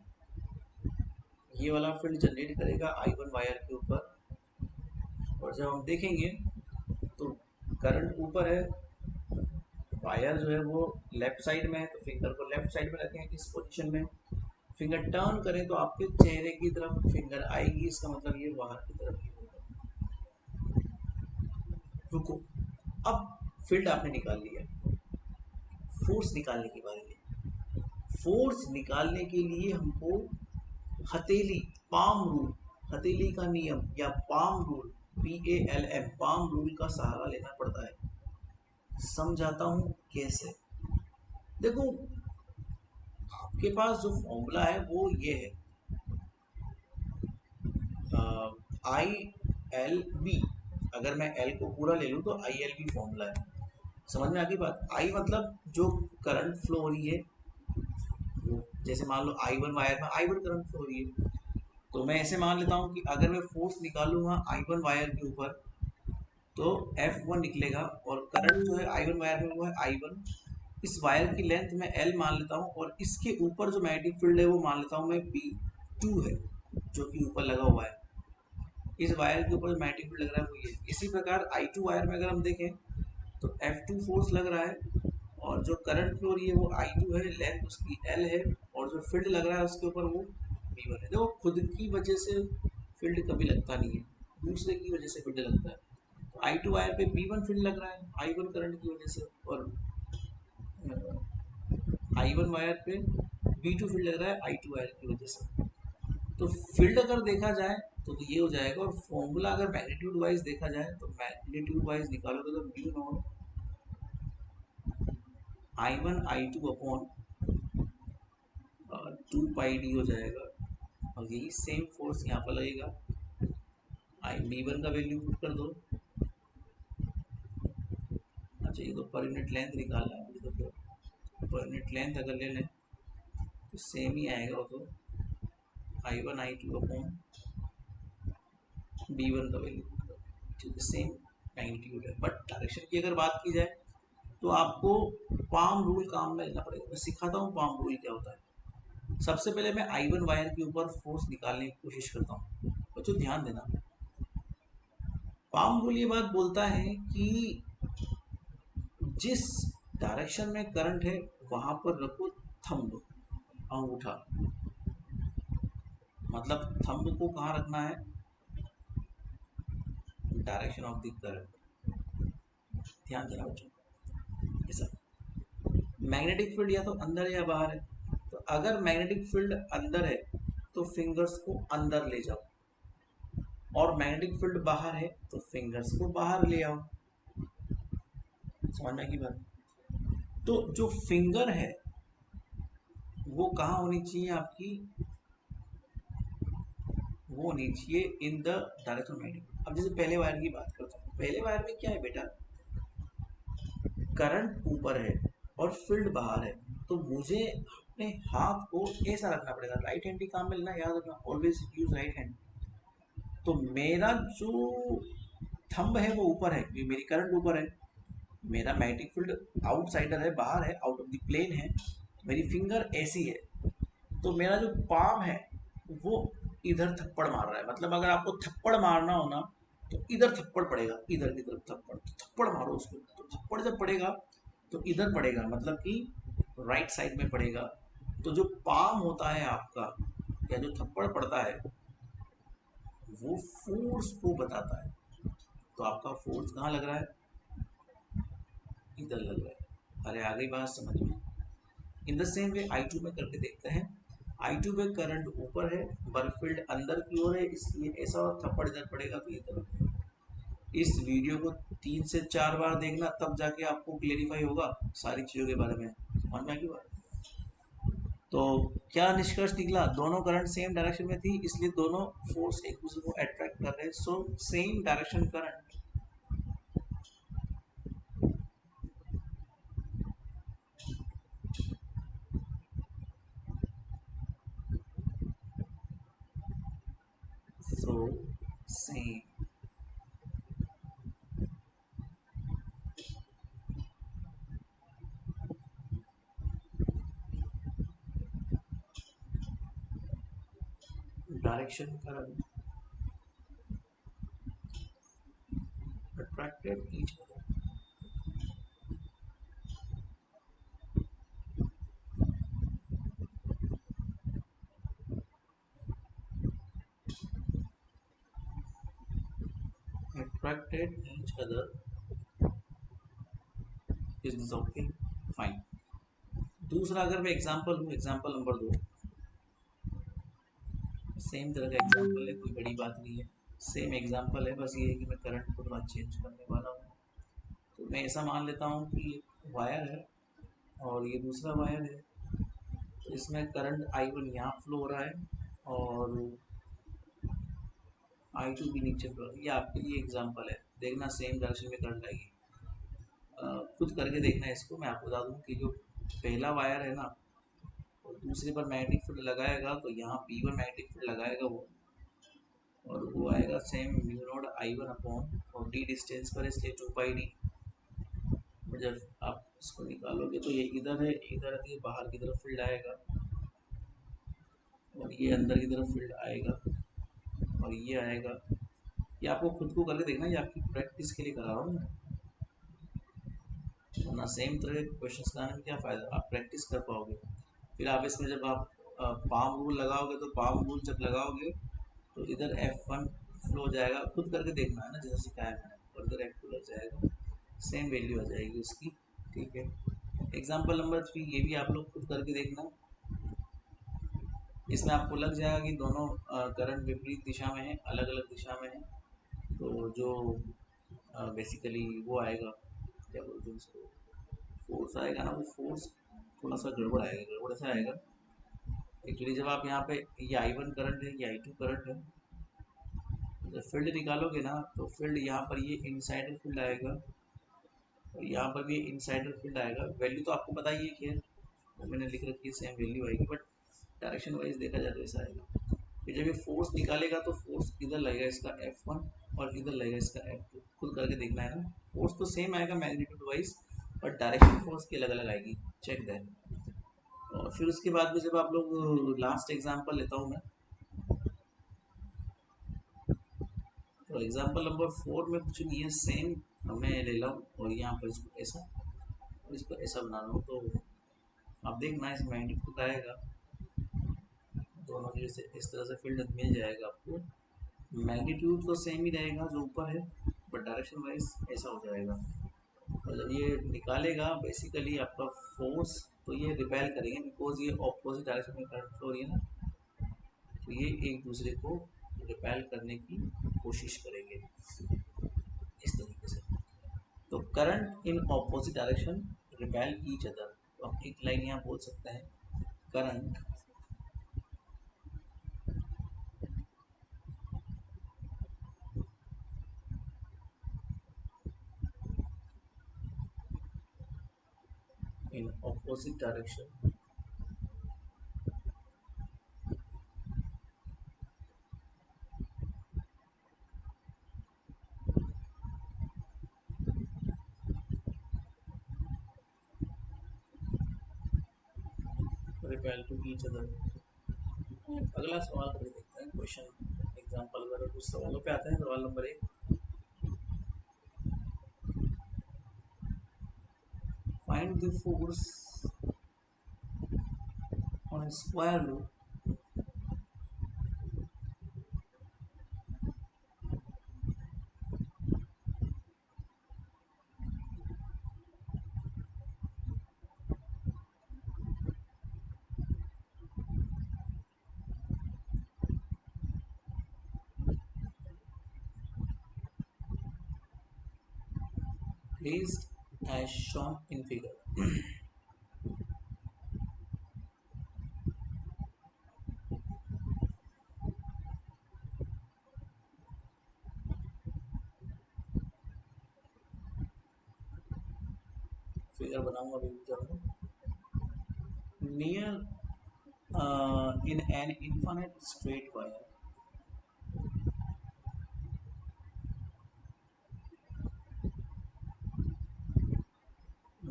ये वाला फील्ड जनरेट करेगा I1 वायर के ऊपर। और जब हम देखेंगे तो करंट ऊपर है वायर जो है वो लेफ्ट साइड में है तो फिंगर को लेफ्ट साइड में रखें इस पोजीशन में। फिंगर टर्न करें तो आपके चेहरे की तरफ फिंगर आएगी, इसका मतलब ये बाहर की तरफ ही होगा। रुको, अब फील्ड आपने निकाल लिया, फोर्स निकालने की बारी है। फोर्स निकालने के लिए हमको हथेली, पाम रूल, हथेली का नियम या palm rule, PALM, palm rule का सहारा लेना पड़ता है। समझाता हूं कैसे। देखो, आपके पास जो फॉर्मूला है वो ये है, ILB। अगर मैं L को पूरा ले लूँ तो ILB फॉर्मूला है। समझ में आ गई बात? I मतलब जो करंट फ्लो हो रही है, वो जैसे मान लो I1 वायर में I1 करंट फ्लो हो रही है, तो मैं ऐसे मान लेता हूँ कि अगर मैं फोर्स निकालूंगा I1 वायर के ऊपर तो F1 निकलेगा, और करंट जो है I1 वायर में वो है I1। इस वायर की लेंथ मैं L मान लेता हूँ, और इसके ऊपर जो मैग्नेटिक फील्ड है वो मान लेता हूँ मैं B2 है, जो कि ऊपर लगा हुआ है। इस वायर के ऊपर मैग्नेटिक फील्ड लग रहा है वो ये। इसी प्रकार I2 वायर में अगर हम देखें तो F2 फोर्स लग रहा है, और जो करंट फ्लो रही है वो I2 है, लेंथ उसकी L है, और जो फील्ड लग रहा है उसके ऊपर वो B1 है। देखो, खुद की वजह से फील्ड कभी लगता नहीं है, दूसरे की वजह से फील्ड लगता है। तो I2 वायर पे B1 फील्ड लग रहा है I1 करंट की वजह से, और I1 वायर पे B2 फील्ड लग रहा है I2 वायर की वजह से। तो फील्ड अगर देखा जाए तो ये हो जाएगा, और फॉर्मूला अगर मैग्नीट्यूड वाइज देखा जाए तो मैग्नीट्यूड वाइज निकालोगे तो mu naught I1 I2 upon 2 पाई d हो जाएगा, और यही सेम फोर्स यहाँ पर लगेगा। आई B1 का वैल्यू पुट कर दो। अच्छा, ये तो पर यूनिट लेंथ निकालना है मुझे, तो फिर पर यूनिट लेंथ अगर ले लें तो सेम ही आएगा, वो तो I1 I2 अपॉन B1 का वैल्यू पुट कर, ठीक है, सेम मैग्नीट्यूड है। बट डायरेक्शन की अगर बात की जाए तो आपको पाम रूल काम में लेना पड़ेगा। मैं सिखाता हूँ पाम रूल क्या होता है। सबसे पहले मैं I1 वायर के ऊपर फोर्स निकालने की कोशिश करता हूँ, बच्चों ध्यान देना। पाम रूल ये बात बोलता है कि जिस डायरेक्शन में करंट है वहां पर रखो थंब, अंगूठा। मतलब थंब को कहाँ रखना है? Direction of the current. ध्यान देना बच्चों। ऐसा मैग्नेटिक फील्ड या तो अंदर या बाहर है, तो अगर मैग्नेटिक फील्ड अंदर है तो फिंगर्स को अंदर ले जाओ, और मैग्नेटिक फील्ड बाहर है तो फिंगर्स को बाहर ले आओ। समझ में की बात? तो जो फिंगर है वो कहाँ होनी चाहिए आपकी? वो होनी चाहिए इन द डायरेक्शन मैग्नेटिक। अब जैसे पहले वायर की बात करता हूँ, पहले वायर में क्या है बेटा, करंट ऊपर है और फील्ड बाहर है, तो मुझे अपने हाथ को ऐसा रखना पड़ेगा। राइट हैंड ही काम में लेना, याद रखना, ऑलवेज यूज राइट हैंड। तो मेरा जो थंब है वो ऊपर है क्योंकि मेरी करंट ऊपर है, मेरा मैग्नेटिक फील्ड आउटसाइडर है, बाहर है, आउट ऑफ द प्लेन है, मेरी फिंगर ऐसी है। तो मेरा जो पाम है वो इधर थप्पड़ मार रहा है। मतलब अगर आपको थप्पड़ मारना हो ना तो इधर थप्पड़ पड़ेगा, इधर की तरफ थप्पड़, तो थप्पड़ मारो उसको। तो थप्पड़ जब पड़ेगा तो इधर पड़ेगा, मतलब कि राइट साइड में पड़ेगा। तो जो पाम होता है आपका, या जो थप्पड़ पड़ता है, वो फोर्स को बताता है। तो आपका फोर्स कहाँ लग रहा है? इधर लग रहा है। अरे आ गई बात समझ में? In the same way I2 में करके देखते हैं। I2 में करंट ऊपर है, बल्ब फील्ड अंदर की ओर है, इसलिए ऐसा, और थप्पड़ इधर पड़ेगा तो इधर। इस वीडियो को 3 से 4 बार देखना, तब जाके आपको क्लेरिफाई होगा सारी चीज़ों के बारे में। समझ में आएगी बात? तो क्या निष्कर्ष निकला? दोनों करंट सेम डायरेक्शन में थी, इसलिए दोनों फोर्स एक दूसरे को अट्रैक्ट कर रहे हैं। So same direction current, so same direction current attracted each other. attracted each other. Is this okay? Fine. दूसरा अगर मैं एग्जांपल हूँ, एग्जांपल नंबर 2, सेम तरह का एग्जांपल है, कोई बड़ी बात नहीं है, सेम एग्जांपल है, बस ये है कि मैं करंट को थोड़ा चेंज करने वाला हूँ। तो मैं ऐसा मान लेता हूँ कि वायर है और ये दूसरा वायर है, तो इसमें करंट I1 यहाँ फ्लो हो रहा है और I2 भी नीचे फ्लो हो रहा है। ये आपके लिए एग्जांपल है, देखना सेम डायरेक्शन में करंट आएगी। खुद करके देखना है इसको। मैं आपको बता दूँ कि जो पहला वायर है ना, और दूसरे पर मैग्नेटिक फील्ड लगाएगा तो यहाँ P1 मैग्नेटिक फील्ड लगाएगा वो, और वो आएगा same mu naught I1 upon, और डी डिस्टेंस पर इसलिए 2πd। जब आप इसको निकालोगे तो ये इधर है, इधर है, तो ये बाहर की तरफ फील्ड आएगा और ये अंदर की तरफ फील्ड आएगा और ये आएगा। ये आपको खुद को करके देखना, ये आपकी प्रैक्टिस के लिए करा रहा हूँ मैं, वरना सेम तरह के क्वेश्चन बनाने में क्या फ़ायदा, आप प्रैक्टिस कर पाओगे। फिर आप इसमें जब आप पाम रूल लगाओगे, तो पाम रूल जब लगाओगे तो इधर F1 फ्लो हो जाएगा, खुद करके देखना है ना, जैसे सिखाया मैंने, और इधर F2 लग जाएगा, सेम वैल्यू आ जाएगी उसकी। ठीक है। एग्जाम्पल नंबर 3, ये भी आप लोग खुद करके देखना। इसमें आपको लग जाएगा कि दोनों करंट विपरीत दिशा में है, अलग अलग दिशा में है। तो जो बेसिकली वो आएगा, क्या बोलते हैं उसको, फोर्स आएगा ना, वो फोर्स थोड़ा सा गड़बड़ आएगा। गड़बड़ ऐसा आएगा एक्चुअली, जब आप यहाँ पे ये I1 करंट है, ये I2 करंट है, जब फील्ड निकालोगे ना तो फील्ड यहाँ पर ये इनसाइडर फील्ड आएगा और यहाँ पर भी इनसाइडर फील्ड आएगा। वैल्यू तो आपको पता ही है, खैर वो मैंने लिख रखी है, सेम वैल्यू आएगी, बट डायरेक्शन वाइज देखा जाए तो ऐसा आएगा। फिर जब ये फोर्स निकालेगा तो फोर्स इधर लगेगा इसका F1 और इधर लगेगा इसका F2। खुद करके देखना है ना, फोर्स तो सेम आएगा magnitude wise, but direction force की अलग अलग आएगी। Check that. और फिर उसके बाद में जब आप लोग लास्ट एग्जांपल लेता हूँ मैं, तो एग्जांपल नंबर 4 में कुछ नहीं है, सेम मैं ले ला हूँ और यहाँ पर इसको ऐसा और इसको ऐसा बना रहा हूँ। तो आप देखना इस मैग्नीट्यूड आएगा, दोनों जगह से इस तरह से फील्ड मिल जाएगा आपको। मैग्नीट्यूड तो सेम ही रहेगा जो ऊपर है, बट डायरेक्शन वाइज ऐसा हो जाएगा। और जब ये निकालेगा बेसिकली आपका फोर्स, तो ये रिपेल करेंगे, बिकॉज ये ऑपोजिट डायरेक्शन में करंट फ्लो हो रही है ना, तो ये एक दूसरे को रिपेल करने की कोशिश करेंगे इस तरीके से। तो current in opposite direction repel each other. तो हम एक लाइन यहाँ बोल सकते हैं, current in opposite direction repel to each other. अगला सवाल कर देखते हैं, क्वेश्चन एग्जांपल वगैरह कुछ सवालों पे आते हैं। सवाल number 1, find the force on square root placed as shown in figure। Figure बनाऊंगा अभी जब near in an infinite straight wire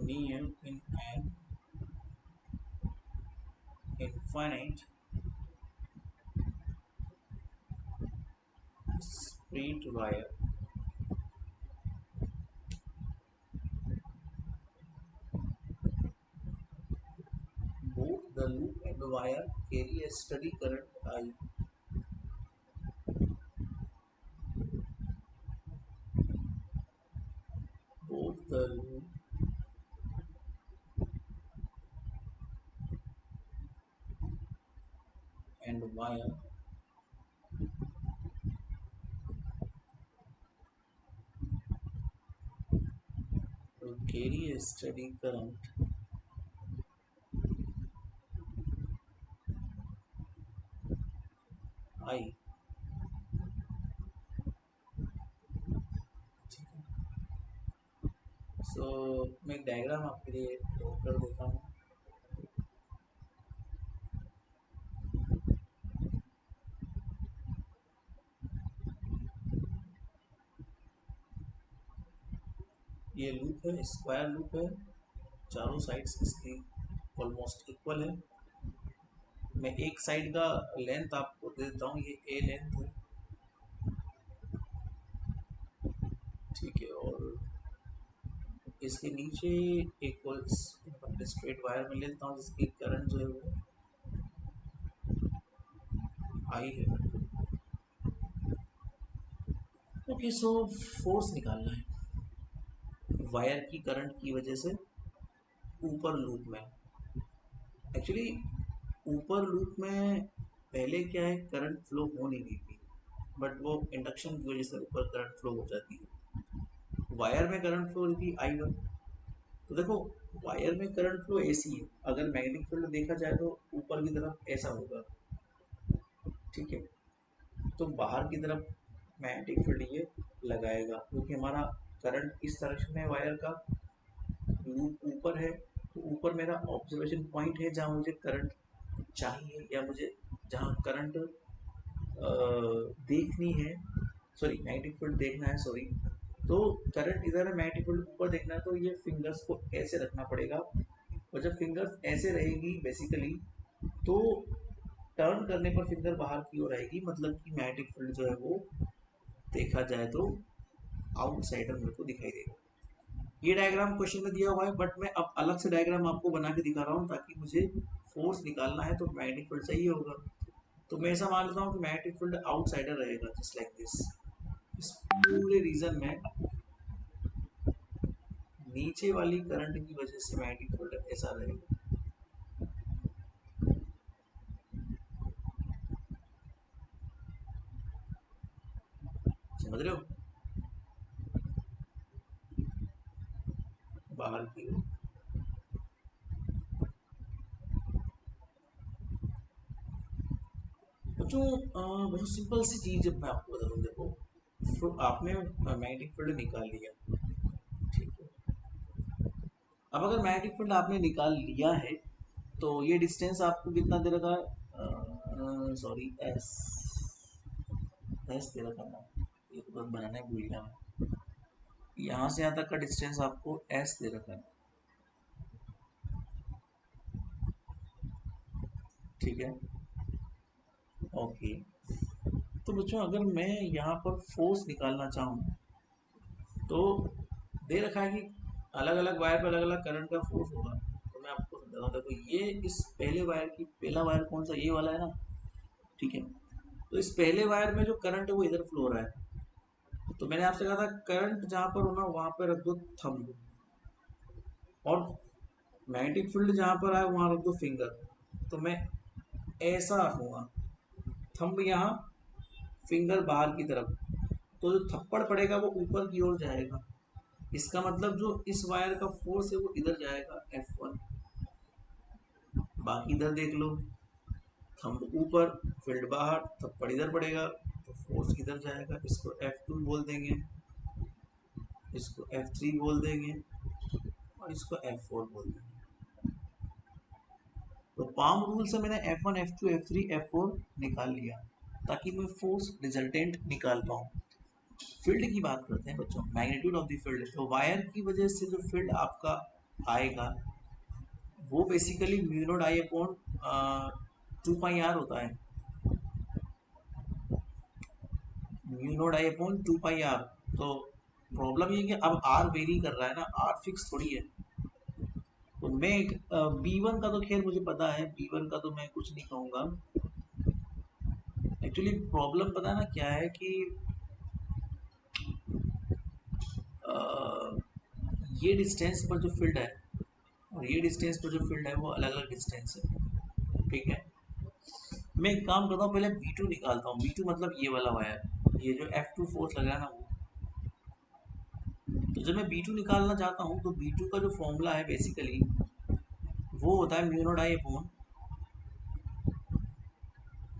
near in an infinite straight wire, both the loop and the wire carry a steady current I wire to carry a steady current I. सो मैं एक डायग्राम आपके लिए ड्रॉ कर देता हूँ। ये लूप है, स्क्वायर लूप है, चारों साइड्स इसकी ऑलमोस्ट इक्वल है। मैं एक साइड का लेंथ आपको दे देता हूँ, ये ए लेंथ है, ठीक है। और इसके नीचे एक और स्ट्रेट वायर में लेता हूँ जिसकी करंट जो है वो आई है। ओके, सो फोर्स निकालना है वायर की करंट की वजह से ऊपर लूप में। एक्चुअली ऊपर लूप में पहले क्या है, करंट फ्लो हो नहीं रही थी, बट वो इंडक्शन की वजह से ऊपर करंट फ्लो हो जाती है। वायर में करंट फ्लो हो रही थी I1। तो देखो, वायर में करंट फ्लो ऐसी है, अगर मैग्नेटिक फील्ड देखा जाए तो ऊपर की तरफ ऐसा होगा, ठीक है। तो बाहर की तरफ मैग्नेटिक फील्ड ये लगाएगा, क्योंकि हमारा करंट इस डायरेक्शन में वायर का लूप ऊपर है। तो ऊपर मेरा ऑब्जर्वेशन पॉइंट है जहाँ मुझे करंट चाहिए, या मुझे जहाँ करंट देखनी है, सॉरी मैग्नेटिक फील्ड देखना है, सॉरी। तो करंट इधर है, मैग्नेटिक फील्ड ऊपर देखना है, तो ये फिंगर्स को ऐसे रखना पड़ेगा। और जब फिंगर्स ऐसे रहेगी बेसिकली, तो टर्न करने पर फिंगर बाहर की ओर आएगी, मतलब कि मैग्नेटिक फील्ड जो है वो देखा जाए तो आउटसाइडर मेरे को दिखाई देगा। ये डायग्राम क्वेश्चन में दिया हुआ है, बट मैं अब अलग से डायग्राम आपको बना के दिखा रहा हूँ, ताकि मुझे फोर्स निकालना है तो मैग्नेटिक फील्ड चाहिए होगा। तो मैं ऐसा मान लेता हूँ कि मैग्नेटिक फील्ड आउटसाइडर रहेगा, जस्ट लाइक दिस। इस पूरे रीजन में नीचे वाली करंट की वजह से मैग्नेटिक फील्ड ऐसा रहेगा। समझ रहे हो? बाहर की ओर। बच्चों, बहुत सिंपल सी चीज मैं आपको बता दूं। देखो, आपने मैग्नेटिक फील्ड निकाल लिया, ठीक है। अब अगर मैग्नेटिक फील्ड आपने निकाल लिया है, तो ये डिस्टेंस आपको कितना दे रखा है, सॉरी एस, एस दे रखा है। ये तो बस बनाना है, भूल गया मैं। यहाँ से यहाँ तक का डिस्टेंस आपको एस दे रखा है, ठीक है। ओके, तो बच्चों अगर मैं यहाँ पर फोर्स निकालना चाहूँ, तो दे रखा है कि अलग अलग वायर पर अलग अलग करंट का फोर्स होगा। तो मैं आपको समझाता हूँ। देखो, ये इस पहले वायर की, पहला वायर कौन सा, ये वाला है ना, ठीक है। तो इस पहले वायर में जो करंट है वो इधर फ्लो हो रहा है। तो मैंने आपसे कहा था करंट जहाँ पर होना वहां पर रख दो थंब, और मैग्नेटिक फील्ड जहाँ पर आए वहां रख दो फिंगर। तो मैं ऐसा रखूंगा, थंब यहाँ, फिंगर बाहर की तरफ। तो जो थप्पड़ पड़ेगा वो ऊपर की ओर जाएगा। इसका मतलब जो इस वायर का फोर्स है वो इधर जाएगा, F1। बाकी इधर देख लो, थंब ऊपर, फील्ड बाहर, थप्पड़ इधर पड़ेगा, तो फोर्स इधर जाएगा। इसको F2 बोल देंगे, इसको F3 बोल देंगे, और इसको F4 बोल देंगे। तो पाम रूल से मैंने F1 F2 F3 F4 निकाल लिया, ताकि मैं फोर्स रिजल्टेंट निकाल पाऊँ। फील्ड की बात करते हैं बच्चों, मैग्नीट्यूड ऑफ द फील्ड। तो वायर की वजह से जो फील्ड आपका आएगा वो basically mu naught I upon 2 pi R होता है। Mu naught I upon 2 pi R. तो प्रॉब्लम ये है कि अब आर वेरी कर रहा है ना, आर फिक्स थोड़ी है। तो मैं B1 का तो खैर मुझे पता है, B1 का तो मैं कुछ नहीं कहूँगा। एक्चुअली प्रॉब्लम पता है ना क्या है कि अ, ये डिस्टेंस पर जो फील्ड है और ये डिस्टेंस पर जो फील्ड है वो अलग अलग डिस्टेंस है, ठीक है। मैं एक काम करता हूँ, पहले B2 निकालता हूँ। B2 मतलब ये वाला वायर, ये जो F2 फोर्स लग रहा है ना वो। तो जब मैं B2 निकालना चाहता हूँ तो B2 का जो फॉर्मूला है बेसिकली वो होता है mu naught I upon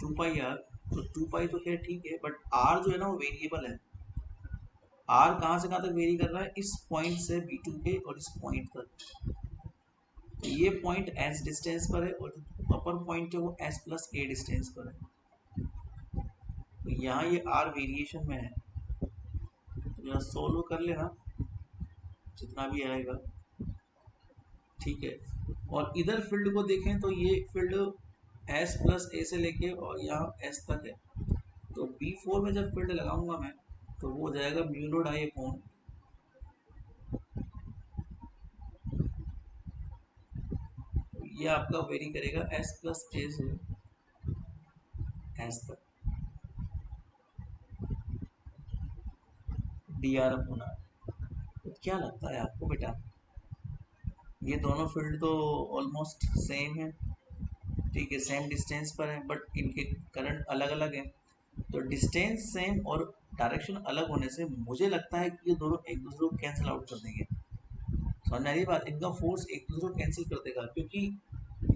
2 pi R. तो 2 पाई तो खैर ठीक है, बट आर जो है ना वो वेरिएबल है। आर कहाँ से कहाँ तक वेरी कर रहा है, इस पॉइंट से B2 पे और इस पॉइंट तक। तो ये पॉइंट S डिस्टेंस पर है और जो अपर पॉइंट है वो S+a डिस्टेंस पर है। तो यहाँ ये आर वेरिएशन में है, तो यहाँ सोल्व कर लेना जितना भी आएगा, ठीक है। और इधर फील्ड को देखें तो ये फील्ड S+a से लेके और यहाँ S तक है। तो B4 में जब फील्ड लगाऊंगा मैं तो वो हो जाएगा म्यू नॉट आई अपॉन, ये आपका वेरी करेगा S+a से S तक, dr/r। तो क्या लगता है आपको बेटा, ये दोनों फील्ड तो ऑलमोस्ट सेम है, ठीक है, सेम डिस्टेंस पर है, बट इनके करंट अलग अलग है। तो डिस्टेंस सेम और डायरेक्शन अलग होने से मुझे लगता है कि ये दोनों एक दूसरे को कैंसिल आउट कर देंगे। समझ में आ रही बात, इनका फोर्स एक दूसरे को कैंसिल कर देगा, क्योंकि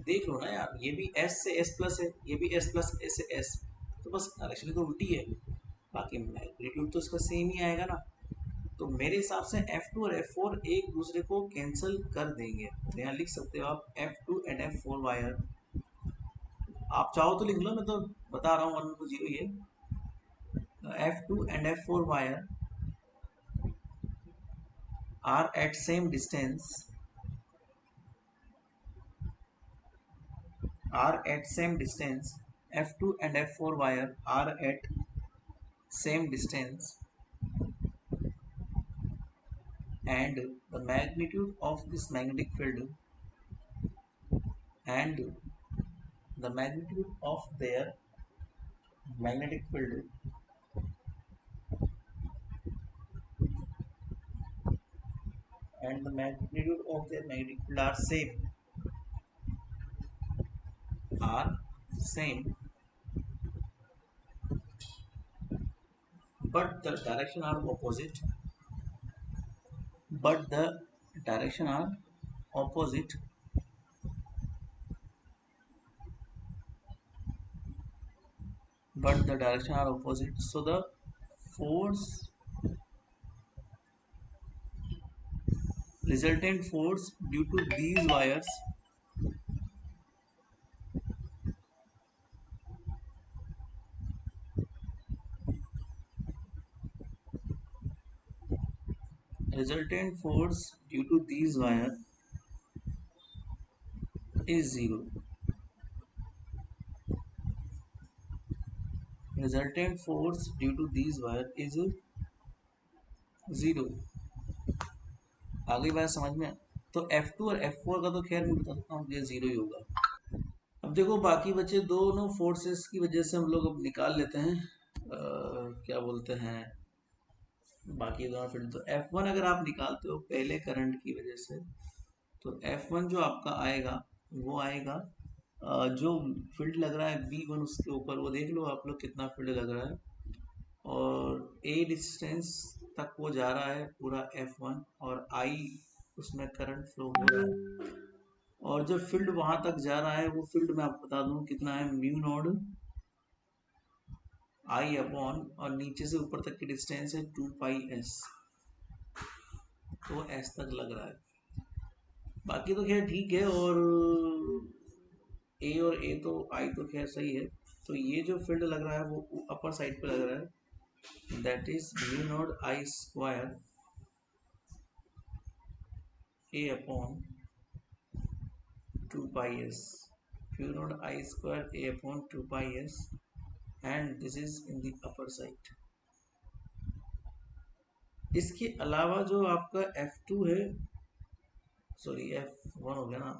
देख लो ना यार, ये भी S से S प्लस है, ये भी S+a से S, तो बस डायरेक्शन तो उल्टी है, बाकी मैग्नीट्यूड तो इसका सेम ही आएगा ना। तो मेरे हिसाब से F2 और F4 एक दूसरे को कैंसिल कर देंगे। तो यहाँ लिख सकते हो आप F2 एंड F4 वायर, आप चाहो तो लिख लो, मैं तो बता रहा हूँ 1 to 0 ये। F2 and F4 wire are at same distance, are at same distance. F2 and F4 wire are at same distance, and the magnitude of this magnetic field and the magnitude of their magnetic field and the magnitude of their magnetic field are same, but the direction are opposite, but the direction are opposite, but the direction are opposite. So the force, resultant force due to these wires, resultant force due to these wire is zero. Resultant force due to these wire is zero। आगे बात समझ में। तो F2 और F4 का तो खैर मैं बता सकता हूँ ये जीरो ही होगा। अब देखो बाकी बचे दोनों फोर्सेस की वजह से हम लोग अब निकाल लेते हैं क्या बोलते हैं बाकी दोनों फील्ड। तो F1 अगर आप निकालते हो पहले करंट की वजह से, तो F1 जो आपका आएगा वो आएगा जो फील्ड लग रहा है V1 उसके ऊपर, वो देख लो आप लोग कितना फील्ड लग रहा है, और A डिस्टेंस तक वो जा रहा है पूरा F1, और I उसमें करंट फ्लो हो रहा है, और जो फील्ड वहां तक जा रहा है वो फील्ड मैं आपको बता दूं कितना है, म्यू नॉड आई अपॉन, और नीचे से ऊपर तक की डिस्टेंस है 2 पाई s, तो S तक लग रहा है। बाकी तो खैर ठीक है, और A और A तो I तो खैर सही है। तो ये जो फील्ड लग रहा है वो अपर साइड पे लग रहा है, that is mu naught I square A upon 2 pi s, mu naught I square A upon 2 pi s, and this is in the upper side. इसके अलावा जो आपका F2 है, सॉरी F1 हो गया ना,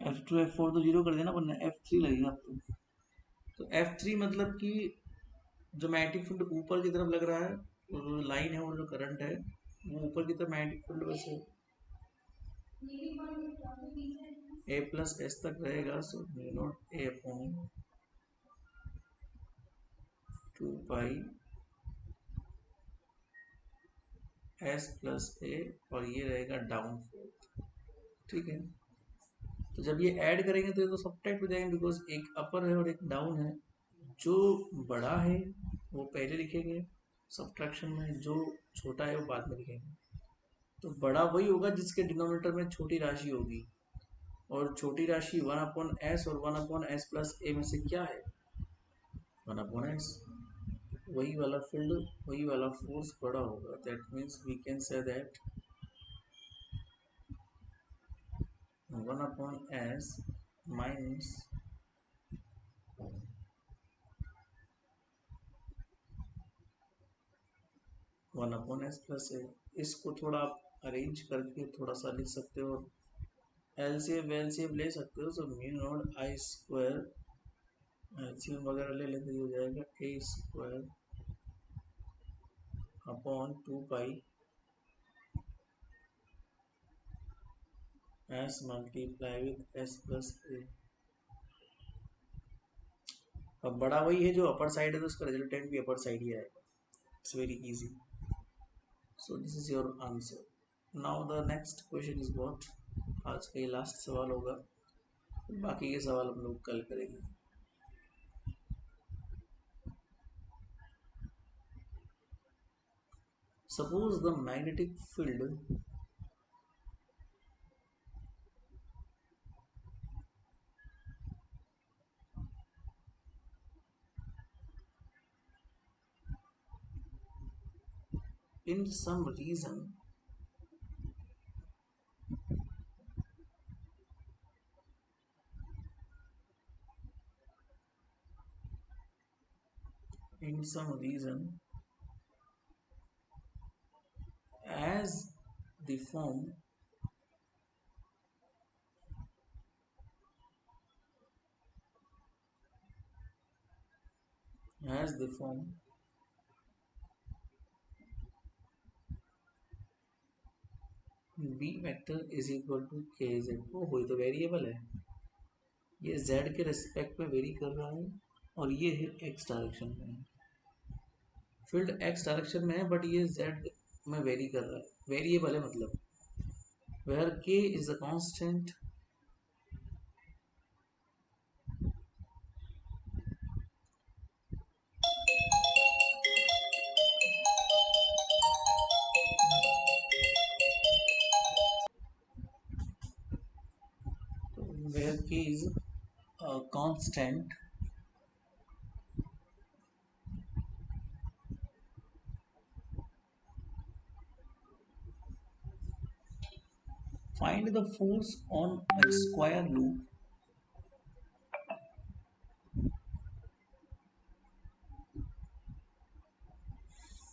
F2 F4 तो जीरो कर देना, वरना F3 लगेगा आपको। तो F3 मतलब कि जो मैग्नेटिक फील्ड ऊपर की तरफ लग रहा है, वो जो लाइन है और जो करंट है वो ऊपर की तरफ मैग्नेटिक फील्ड वैसे ए प्लस एस तक रहेगा, so mu naught A upon 2 pi S plus A, और ये रहेगा डाउन फोर्थ। ठीक है, तो जब ये ऐड करेंगे तो ये तो सब्ट्रैक्ट हो जाएंगे, बिकॉज एक अपर है और एक डाउन है। जो बड़ा है वो पहले लिखेंगे सब्ट्रैक्शन में, जो छोटा है वो बाद में लिखेंगे। तो बड़ा वही होगा जिसके डिनोमिनेटर में छोटी राशि होगी, और छोटी राशि 1/s और 1/s प्लस ए में से क्या है, 1/s। वही वाला फील्ड, वही वाला फोर्स बड़ा होगा। That means we can say that 1/s minus 1/s plus A. इसको थोड़ा आप अरेंज करके थोड़ा सा लिख सकते हो, एलसीएम वेलसीएम ले सकते हो। So mu naught I square, LCM वगैरह ले लेते हो जाएगा A square upon 2 pi S multiply with S plus A. अब बड़ा वही है जो अपर साइड है, तो उसका रिजल्टेंट भी अपर साइड ही आएगा। It's very easy. So this is your answer. Now the next question is what, आज का ये लास्ट सवाल होगा, बाकी के सवाल हम लोग कल करेंगे। Suppose the magnetic field in some reason in some reason as the form as the form b vector is equal to K Z. वो कोई तो वेरिएबल है, ये z के रिस्पेक्ट में वेरी कर रहा है, और ये है x डायरेक्शन में। फील्ड x डायरेक्शन में है बट ये z में वेरी कर रहा है, वेरिएबल है मतलब। Where k is a constant where k is a constant find the force on a square loop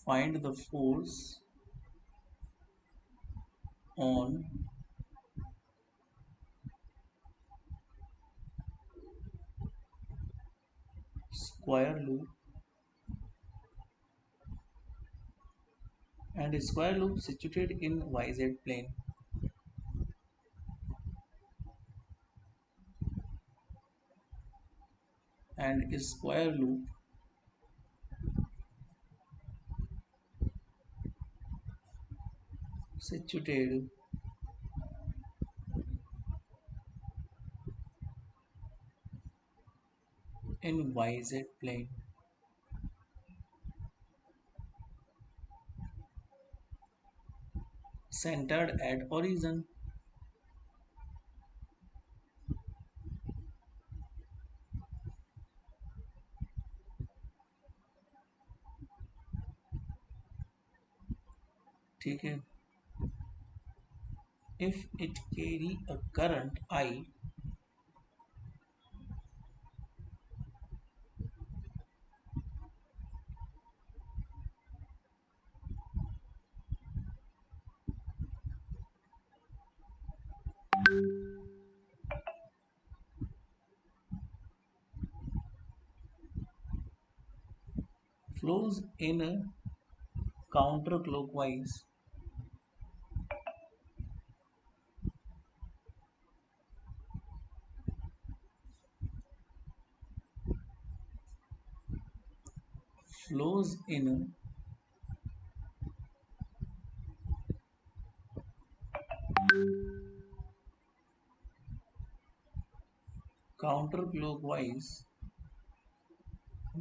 find the force on square loop, and a square loop situated in yz plane, and a square loop situated in yz plane, centered at origin। ठीक है, if it carry a current I flows in a counterclockwise flows in counterclockwise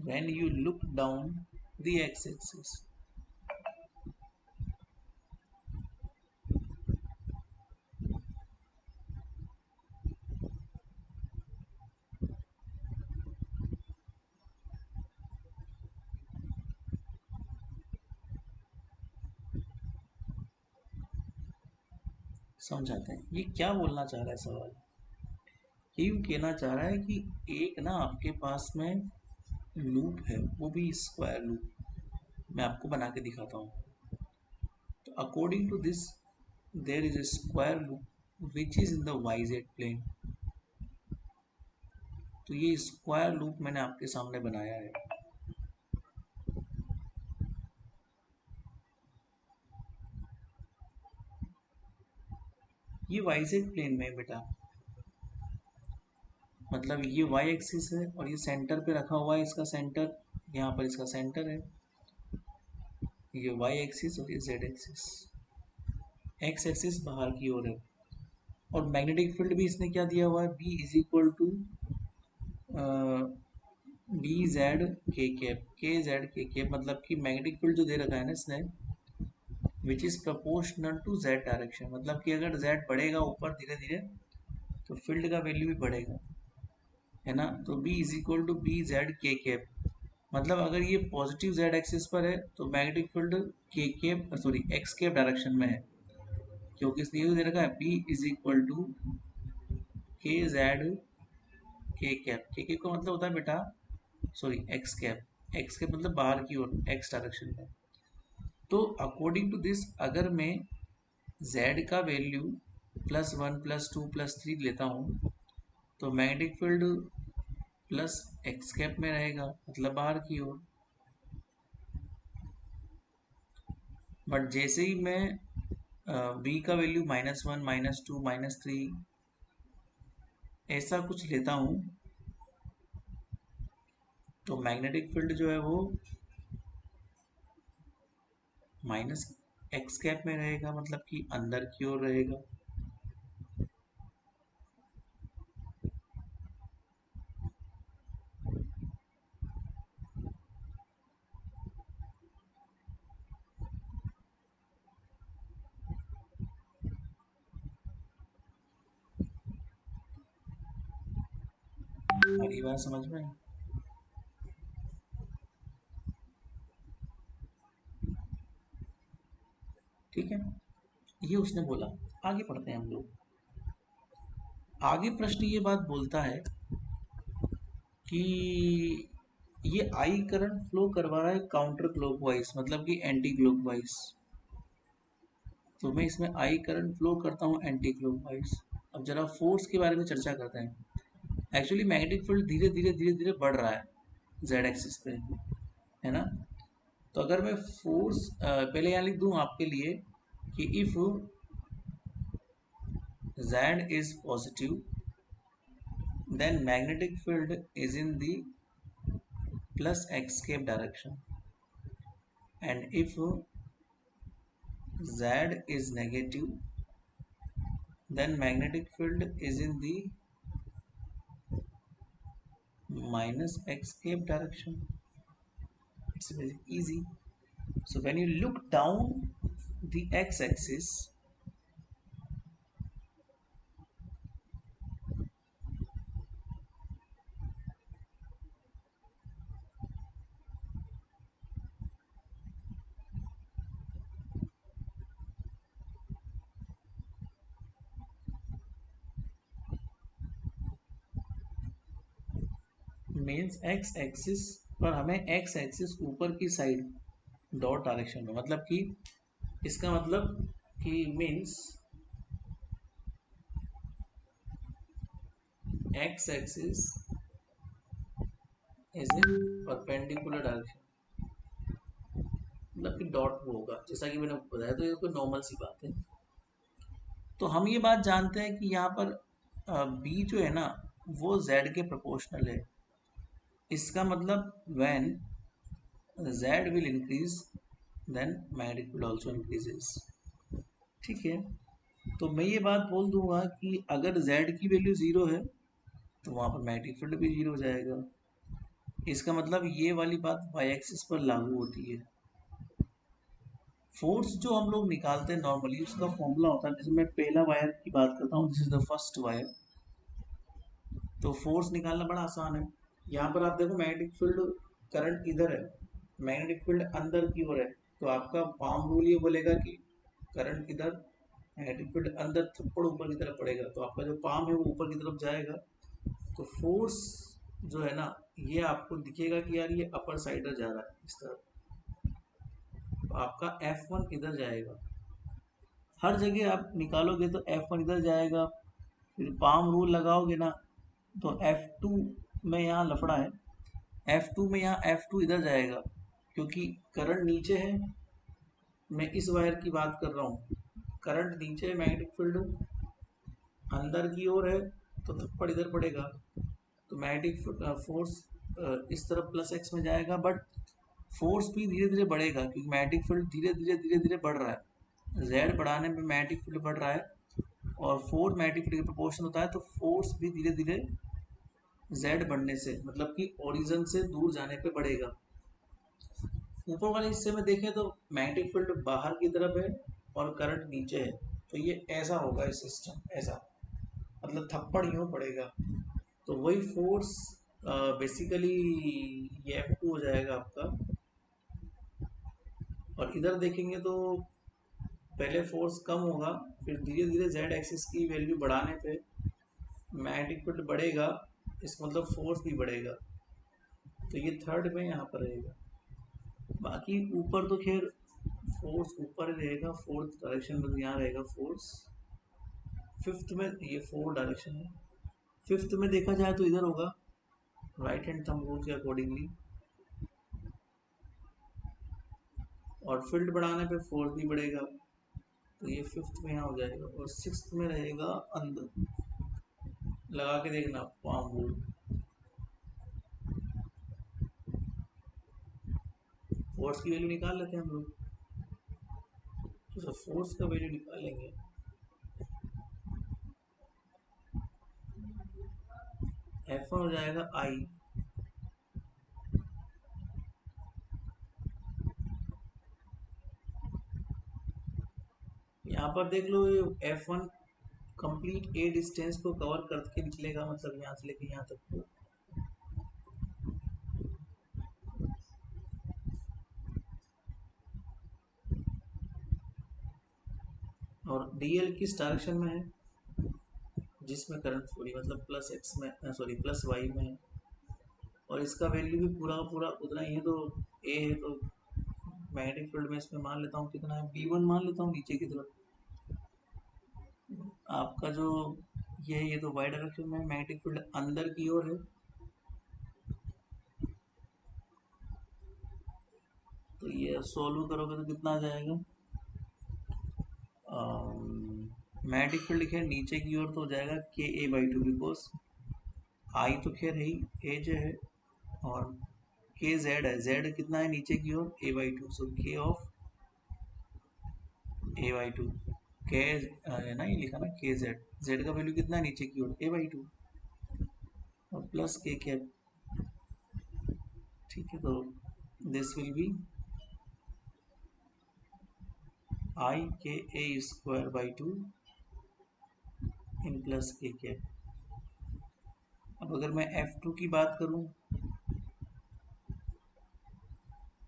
when you look down the x-axis. समझाते हैं ये क्या बोलना चाह रहा है सवाल। ये यूँ कहना चाह रहा है कि एक ना आपके पास में लूप है, वो भी स्क्वायर लूप। मैं आपको बना के दिखाता हूँ। तो according to this there is a square loop which is in the YZ plane. तो ये स्क्वायर लूप मैंने आपके सामने बनाया है। ये YZ प्लेन में है बेटा, मतलब ये y एक्सिस है और ये सेंटर पे रखा हुआ है, इसका सेंटर यहाँ पर इसका सेंटर है। ये y एक्सिस और ये z एक्सिस, x एक्सिस बाहर की ओर है। और मैग्नेटिक फील्ड भी इसने क्या दिया हुआ है, B is equal to B Z K cap, K Z K cap, मतलब कि मैग्नेटिक फील्ड जो दे रखा है ना इसने, which is proportional to Z direction, मतलब कि अगर जेड बढ़ेगा ऊपर धीरे धीरे तो फील्ड का वैल्यू भी बढ़ेगा, है ना। तो B is equal to B Z K cap, मतलब अगर ये पॉजिटिव जेड एक्सिस पर है तो magnetic field K cap sorry X cap direction में है, क्योंकि इसने ये दे रखा है B is equal to K Z K cap. K cap का मतलब होता है बेटा sorry X cap, X cap मतलब बाहर की ओर एक्स डायरेक्शन में। तो अकॉर्डिंग टू दिस अगर मैं z का वैल्यू +1 +2 +3 लेता हूँ तो magnetic field plus x cap में रहेगा, मतलब बाहर की ओर। बट जैसे ही मैं b का वैल्यू -1 -2 -3 ऐसा कुछ लेता हूँ तो मैग्नेटिक फील्ड जो है वो माइनस एक्स कैप में रहेगा, मतलब कि अंदर की ओर रहेगा। और ये बात समझ में आई? ठीक है, ये उसने बोला। आगे पढ़ते हैं हम लोग। आगे प्रश्न ये बात बोलता है कि ये आई करंट फ्लो करवा रहा है काउंटर क्लॉकवाइज, मतलब कि एंटी क्लॉकवाइज। तो मैं इसमें आई करंट फ्लो करता हूँ एंटी क्लॉकवाइज। अब जरा फोर्स के बारे में चर्चा करते हैं। एक्चुअली मैग्नेटिक फील्ड धीरे धीरे बढ़ रहा है जेड एक्सिस पे, है ना। तो अगर मैं फोर्स पहले यहाँ लिख दूँ आपके लिए कि if z is positive then magnetic field is in the plus x cap direction, and if z is negative then magnetic field is in the minus x cap direction. It's very easy. So when you look down the x axis, means x axis पर हमें एक्स एक्सिस ऊपर की साइड डॉट डायरेक्शन में, मतलब कि इसका मतलब कि means x axis is in perpendicular direction, मतलब कि डॉट होगा, जैसा कि मैंने बताया। तो ये कोई नॉर्मल सी बात है। तो हम ये बात जानते हैं कि यहाँ पर बी जो है ना वो जेड के प्रोपोर्शनल है। इसका मतलब when Z will increase, then magnetic field also increases. ठीक है, तो मैं ये बात बोल दूंगा कि अगर Z की वैल्यू 0 है तो वहाँ पर मैग्नेटिक फील्ड भी 0 हो जाएगा। इसका मतलब ये वाली बात वाई एक्सिस पर लागू होती है। फोर्स जो हम लोग निकालते हैं नॉर्मली उसका फॉर्मूला होता है, जैसे मैं पहला वायर की बात करता हूँ, this is the first wire. तो फोर्स निकालना बड़ा आसान है। यहाँ पर आप देखो मैग्नेटिक फील्ड, करंट इधर है, मैग्नेटिक फील्ड अंदर की ओर है, तो आपका पाम रूल ये बोलेगा कि करंट इधर, मैग्नेटिक फील्ड अंदर, थप्पड़ ऊपर की तरफ पड़ेगा, तो आपका जो पाम है वो ऊपर की तरफ जाएगा। तो फोर्स जो है ना, ये आपको दिखेगा कि यार ये अपर साइडर जा रहा है इस तरफ, तो आपका F1 इधर जाएगा। हर जगह आप निकालोगे तो F1 इधर जाएगा, फिर पाम रूल लगाओगे ना तो F2 में यहाँ लफड़ा है, F2 में यहाँ F2 इधर जाएगा, क्योंकि करंट नीचे है। मैं इस वायर की बात कर रहा हूँ, करंट नीचे है, मैग्नेटिक फील्ड अंदर की ओर है, तो थप्पड़ इधर पड़ेगा, तो मैग्नेटिक फोर्स इस तरफ प्लस एक्स में जाएगा, बट फोर्स भी धीरे धीरे बढ़ेगा क्योंकि मैग्नेटिक फील्ड धीरे धीरे बढ़ रहा है। जेड बढ़ाने में मैग्नेटिक फील्ड बढ़ रहा है, और फोर्स मैग्नेटिक फील्ड के प्रोपोर्शन होता है, तो फोर्स भी धीरे धीरे जेड बढ़ने से, मतलब कि ओरिजिन से दूर जाने पे बढ़ेगा। ऊपर वाले हिस्से में देखें तो मैग्नेटिक फील्ड बाहर की तरफ है और करंट नीचे है, तो ये ऐसा होगा, इस सिस्टम ऐसा, मतलब थप्पड़ यूँ पड़ेगा, तो वही फोर्स बेसिकली ये F2 हो जाएगा आपका। और इधर देखेंगे तो पहले फोर्स कम होगा, फिर धीरे धीरे जेड एक्सिस की वैल्यू बढ़ाने पे मैग्नेटिक फील्ड बढ़ेगा, इसका मतलब फोर्स भी बढ़ेगा, तो ये थर्ड में यहाँ पर रहेगा। बाकी ऊपर तो खैर फोर्स ऊपर ही रहेगा, फोर्थ डायरेक्शन में तो यहाँ रहेगा फोर्स। फिफ्थ में ये फोर डायरेक्शन है, फिफ्थ में देखा जाए तो इधर होगा, राइट हैंड थंब रूल के अकॉर्डिंगली, और फील्ड बढ़ाने पे फोर्स भी बढ़ेगा, तो ये फिफ्थ में यहाँ हो जाएगा। और सिक्स्थ में रहेगा अंदर, लगा के देखना पाम रूल, फोर्स की वैल्यू निकाल लेते हैं हम लोग, तो फोर्स का वैल्यू निकालेंगे, F1 हो जाएगा आई, यहाँ पर देख लो ये F1 कंप्लीट ए डिस्टेंस को कवर करके निकलेगा, मतलब यहाँ से लेके यहाँ तक को, और डीएल किस डायरेक्शन में है, जिसमें करंट फ्लो, मतलब प्लस एक्स में, सॉरी प्लस वाई में है, और इसका वैल्यू भी पूरा पूरा उतना ही है, तो ए है, तो मैग्नेटिक फील्ड में इसमें मान लेता हूँ कितना है, B1 मान लेता हूँ नीचे की तरफ। आपका जो ये तो वाई डायरेक्शन में मैग्नेटिक फील्ड अंदर की ओर है, तो ये सोल्व करोगे तो कितना आ जाएगा, मैग्नेटिक फील्ड खैर नीचे की ओर तो हो जाएगा KA/2, बिकॉज आई तो खैर है ही, ए जो है, और के जेड है, जेड कितना है नीचे की ओर, A/2, सो के ऑफ A/2, के है ना, ये लिखा ना के जेड, जेड का वैल्यू कितना है नीचे की ओर, A/2, और प्लस के कैप, ठीक है, तो this will be I/KA² 2 in plus के कैप। अब अगर मैं F2 की बात करूं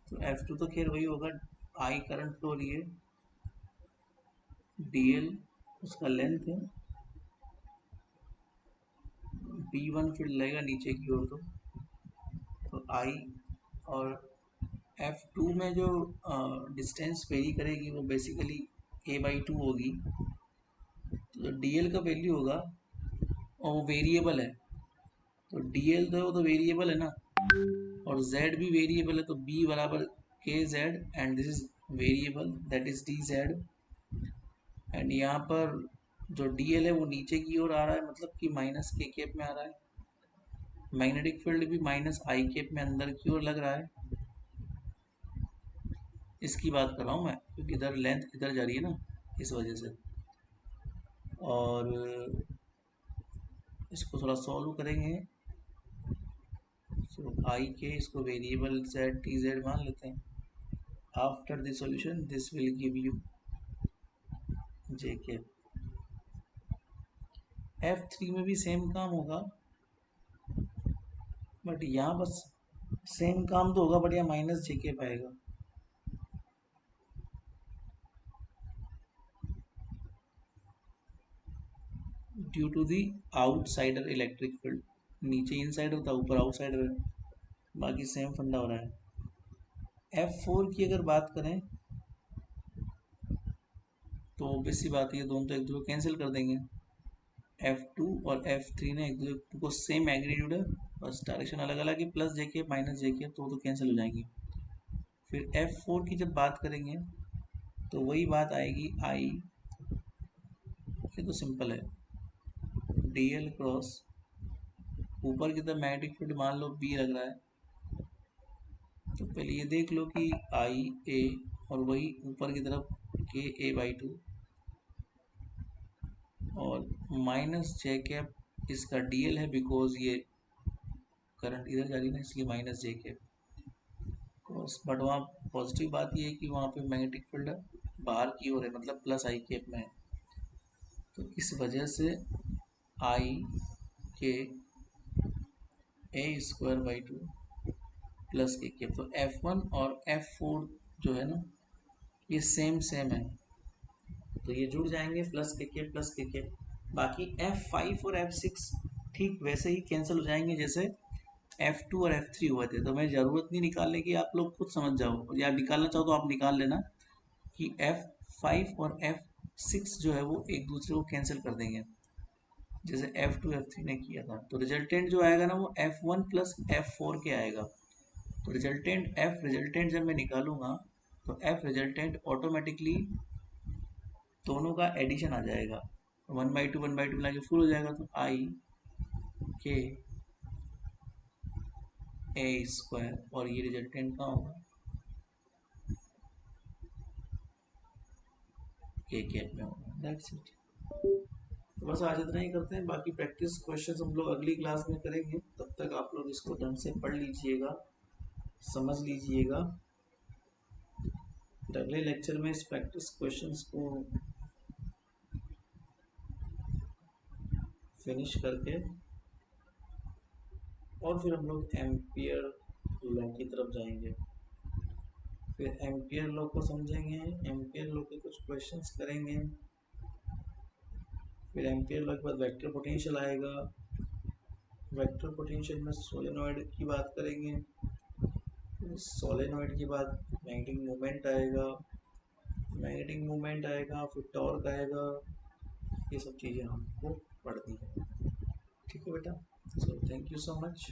तो F2 तो खैर वही होगा, आई करंट फ्लो लिए, DL उसका लेंथ है, B1 फिर लगेगा नीचे की ओर, तो आई, और F2 में जो डिस्टेंस वेरी करेगी वो बेसिकली A/2 होगी, तो DL का वैल्यू होगा, और वो वेरिएबल है, तो DL तो वो तो वेरिएबल है ना, और Z भी वेरिएबल है, तो B बराबर KZ, and this is variable that is DZ, and यहाँ पर जो DL है वो नीचे की ओर आ रहा है, मतलब कि माइनस के कैप में आ रहा है, मैग्नेटिक फील्ड भी माइनस आई कैप में अंदर की ओर लग रहा है, इसकी बात कर रहा हूँ मैं, क्योंकि इधर लेंथ इधर जा रही है ना, इस वजह से। और इसको थोड़ा सॉल्व करेंगे। तो आई के इसको वेरिएबल जेड टी जेड मान लेते हैं। After the solution this will give you J K. F3 में भी सेम काम होगा, बट यहाँ बस सेम काम तो होगा, बट यहाँ माइनस जे के पाएगा। Due to the outsider electric field, नीचे इनसाइड होता है, ऊपर आउटसाइडर है, बाकी सेम फंडा हो रहा है। F4 की अगर बात करें तो ऑब्वियस सी बात है, दोनों तो एक दूसरे को कैंसिल कर देंगे। F2 और F3 ने एक दूसरे को सेम मैग्नीट्यूड है, बस डायरेक्शन अलग अलग है, प्लस जेके माइनस जेके, तो कैंसिल हो जाएंगी। फिर F4 की जब बात करेंगे तो वही बात आएगी आई, ये तो सिंपल है, dl क्रॉस ऊपर की तरफ मैग्नेटिक फील्ड मान लो बी लग रहा है, तो पहले ये देख लो कि आई ए और वही ऊपर की तरफ के ए बाई टू और माइनस जे कैप इसका डीएल है, बिकॉज ये करंट इधर जा रही है ना, इसलिए minus J cap cos. But वहाँ पॉजिटिव बात ये है कि वहाँ पे मैग्नेटिक फील्ड बाहर की ओर है, मतलब प्लस आई कैप में है, तो इस वजह से आई के ए स्क्वायर बाई टू प्लस के कैप। तो F1 और F4 जो है ना, ये सेम सेम है, तो ये जुड़ जाएंगे, प्लस के के प्लस के के। बाकी F5 और F6 ठीक वैसे ही कैंसिल हो जाएंगे जैसे F2 और F3 हुए थे। तो मैं ज़रूरत नहीं निकालने की, आप लोग खुद समझ जाओ, या निकालना चाहो तो आप निकाल लेना कि F5 और F6 जो है वो एक दूसरे को कैंसिल कर देंगे, जैसे F2 F3 ने किया था। तो रिजल्टेंट जो आएगा ना वो F1 प्लस F4 के आएगा। तो रिजल्टेंट F रिजल्टेंट जब मैं निकालूंगा तो F रिजल्टेंट ऑटोमेटिकली दोनों का एडिशन आ जाएगा, 1/2 मिला के फुल हो जाएगा। तो आई के ए स्क्वायर, और ये रिजल्टेंट का होगा के कैप में होगा। That's it. तो बस आज इतना ही करते हैं, बाकी प्रैक्टिस क्वेश्चन हम लोग अगली क्लास में करेंगे। तब तक आप लोग इसको ढंग से पढ़ लीजिएगा, समझ लीजिएगा। अगले लेक्चर में इस प्रैक्टिस क्वेश्चंस को फिनिश करके और फिर हम लोग एम्पियर लॉ की तरफ जाएंगे। फिर एम्पियर लॉ को समझेंगे, एम्पियर लॉ के कुछ क्वेश्चंस करेंगे। फिर एम्पियर लॉ के बाद वेक्टर पोटेंशियल आएगा, वेक्टर पोटेंशियल में सोलेनॉइड की बात करेंगे। फिर सोलेनॉइड के बाद मैग्नेटिक मूवमेंट आएगा, मैग्नेटिक मूवमेंट आएगा, फिर टॉर्क आएगा। ये सब चीज़ें हमको पढ़नी है। ठीक है बेटा, so thank you so much.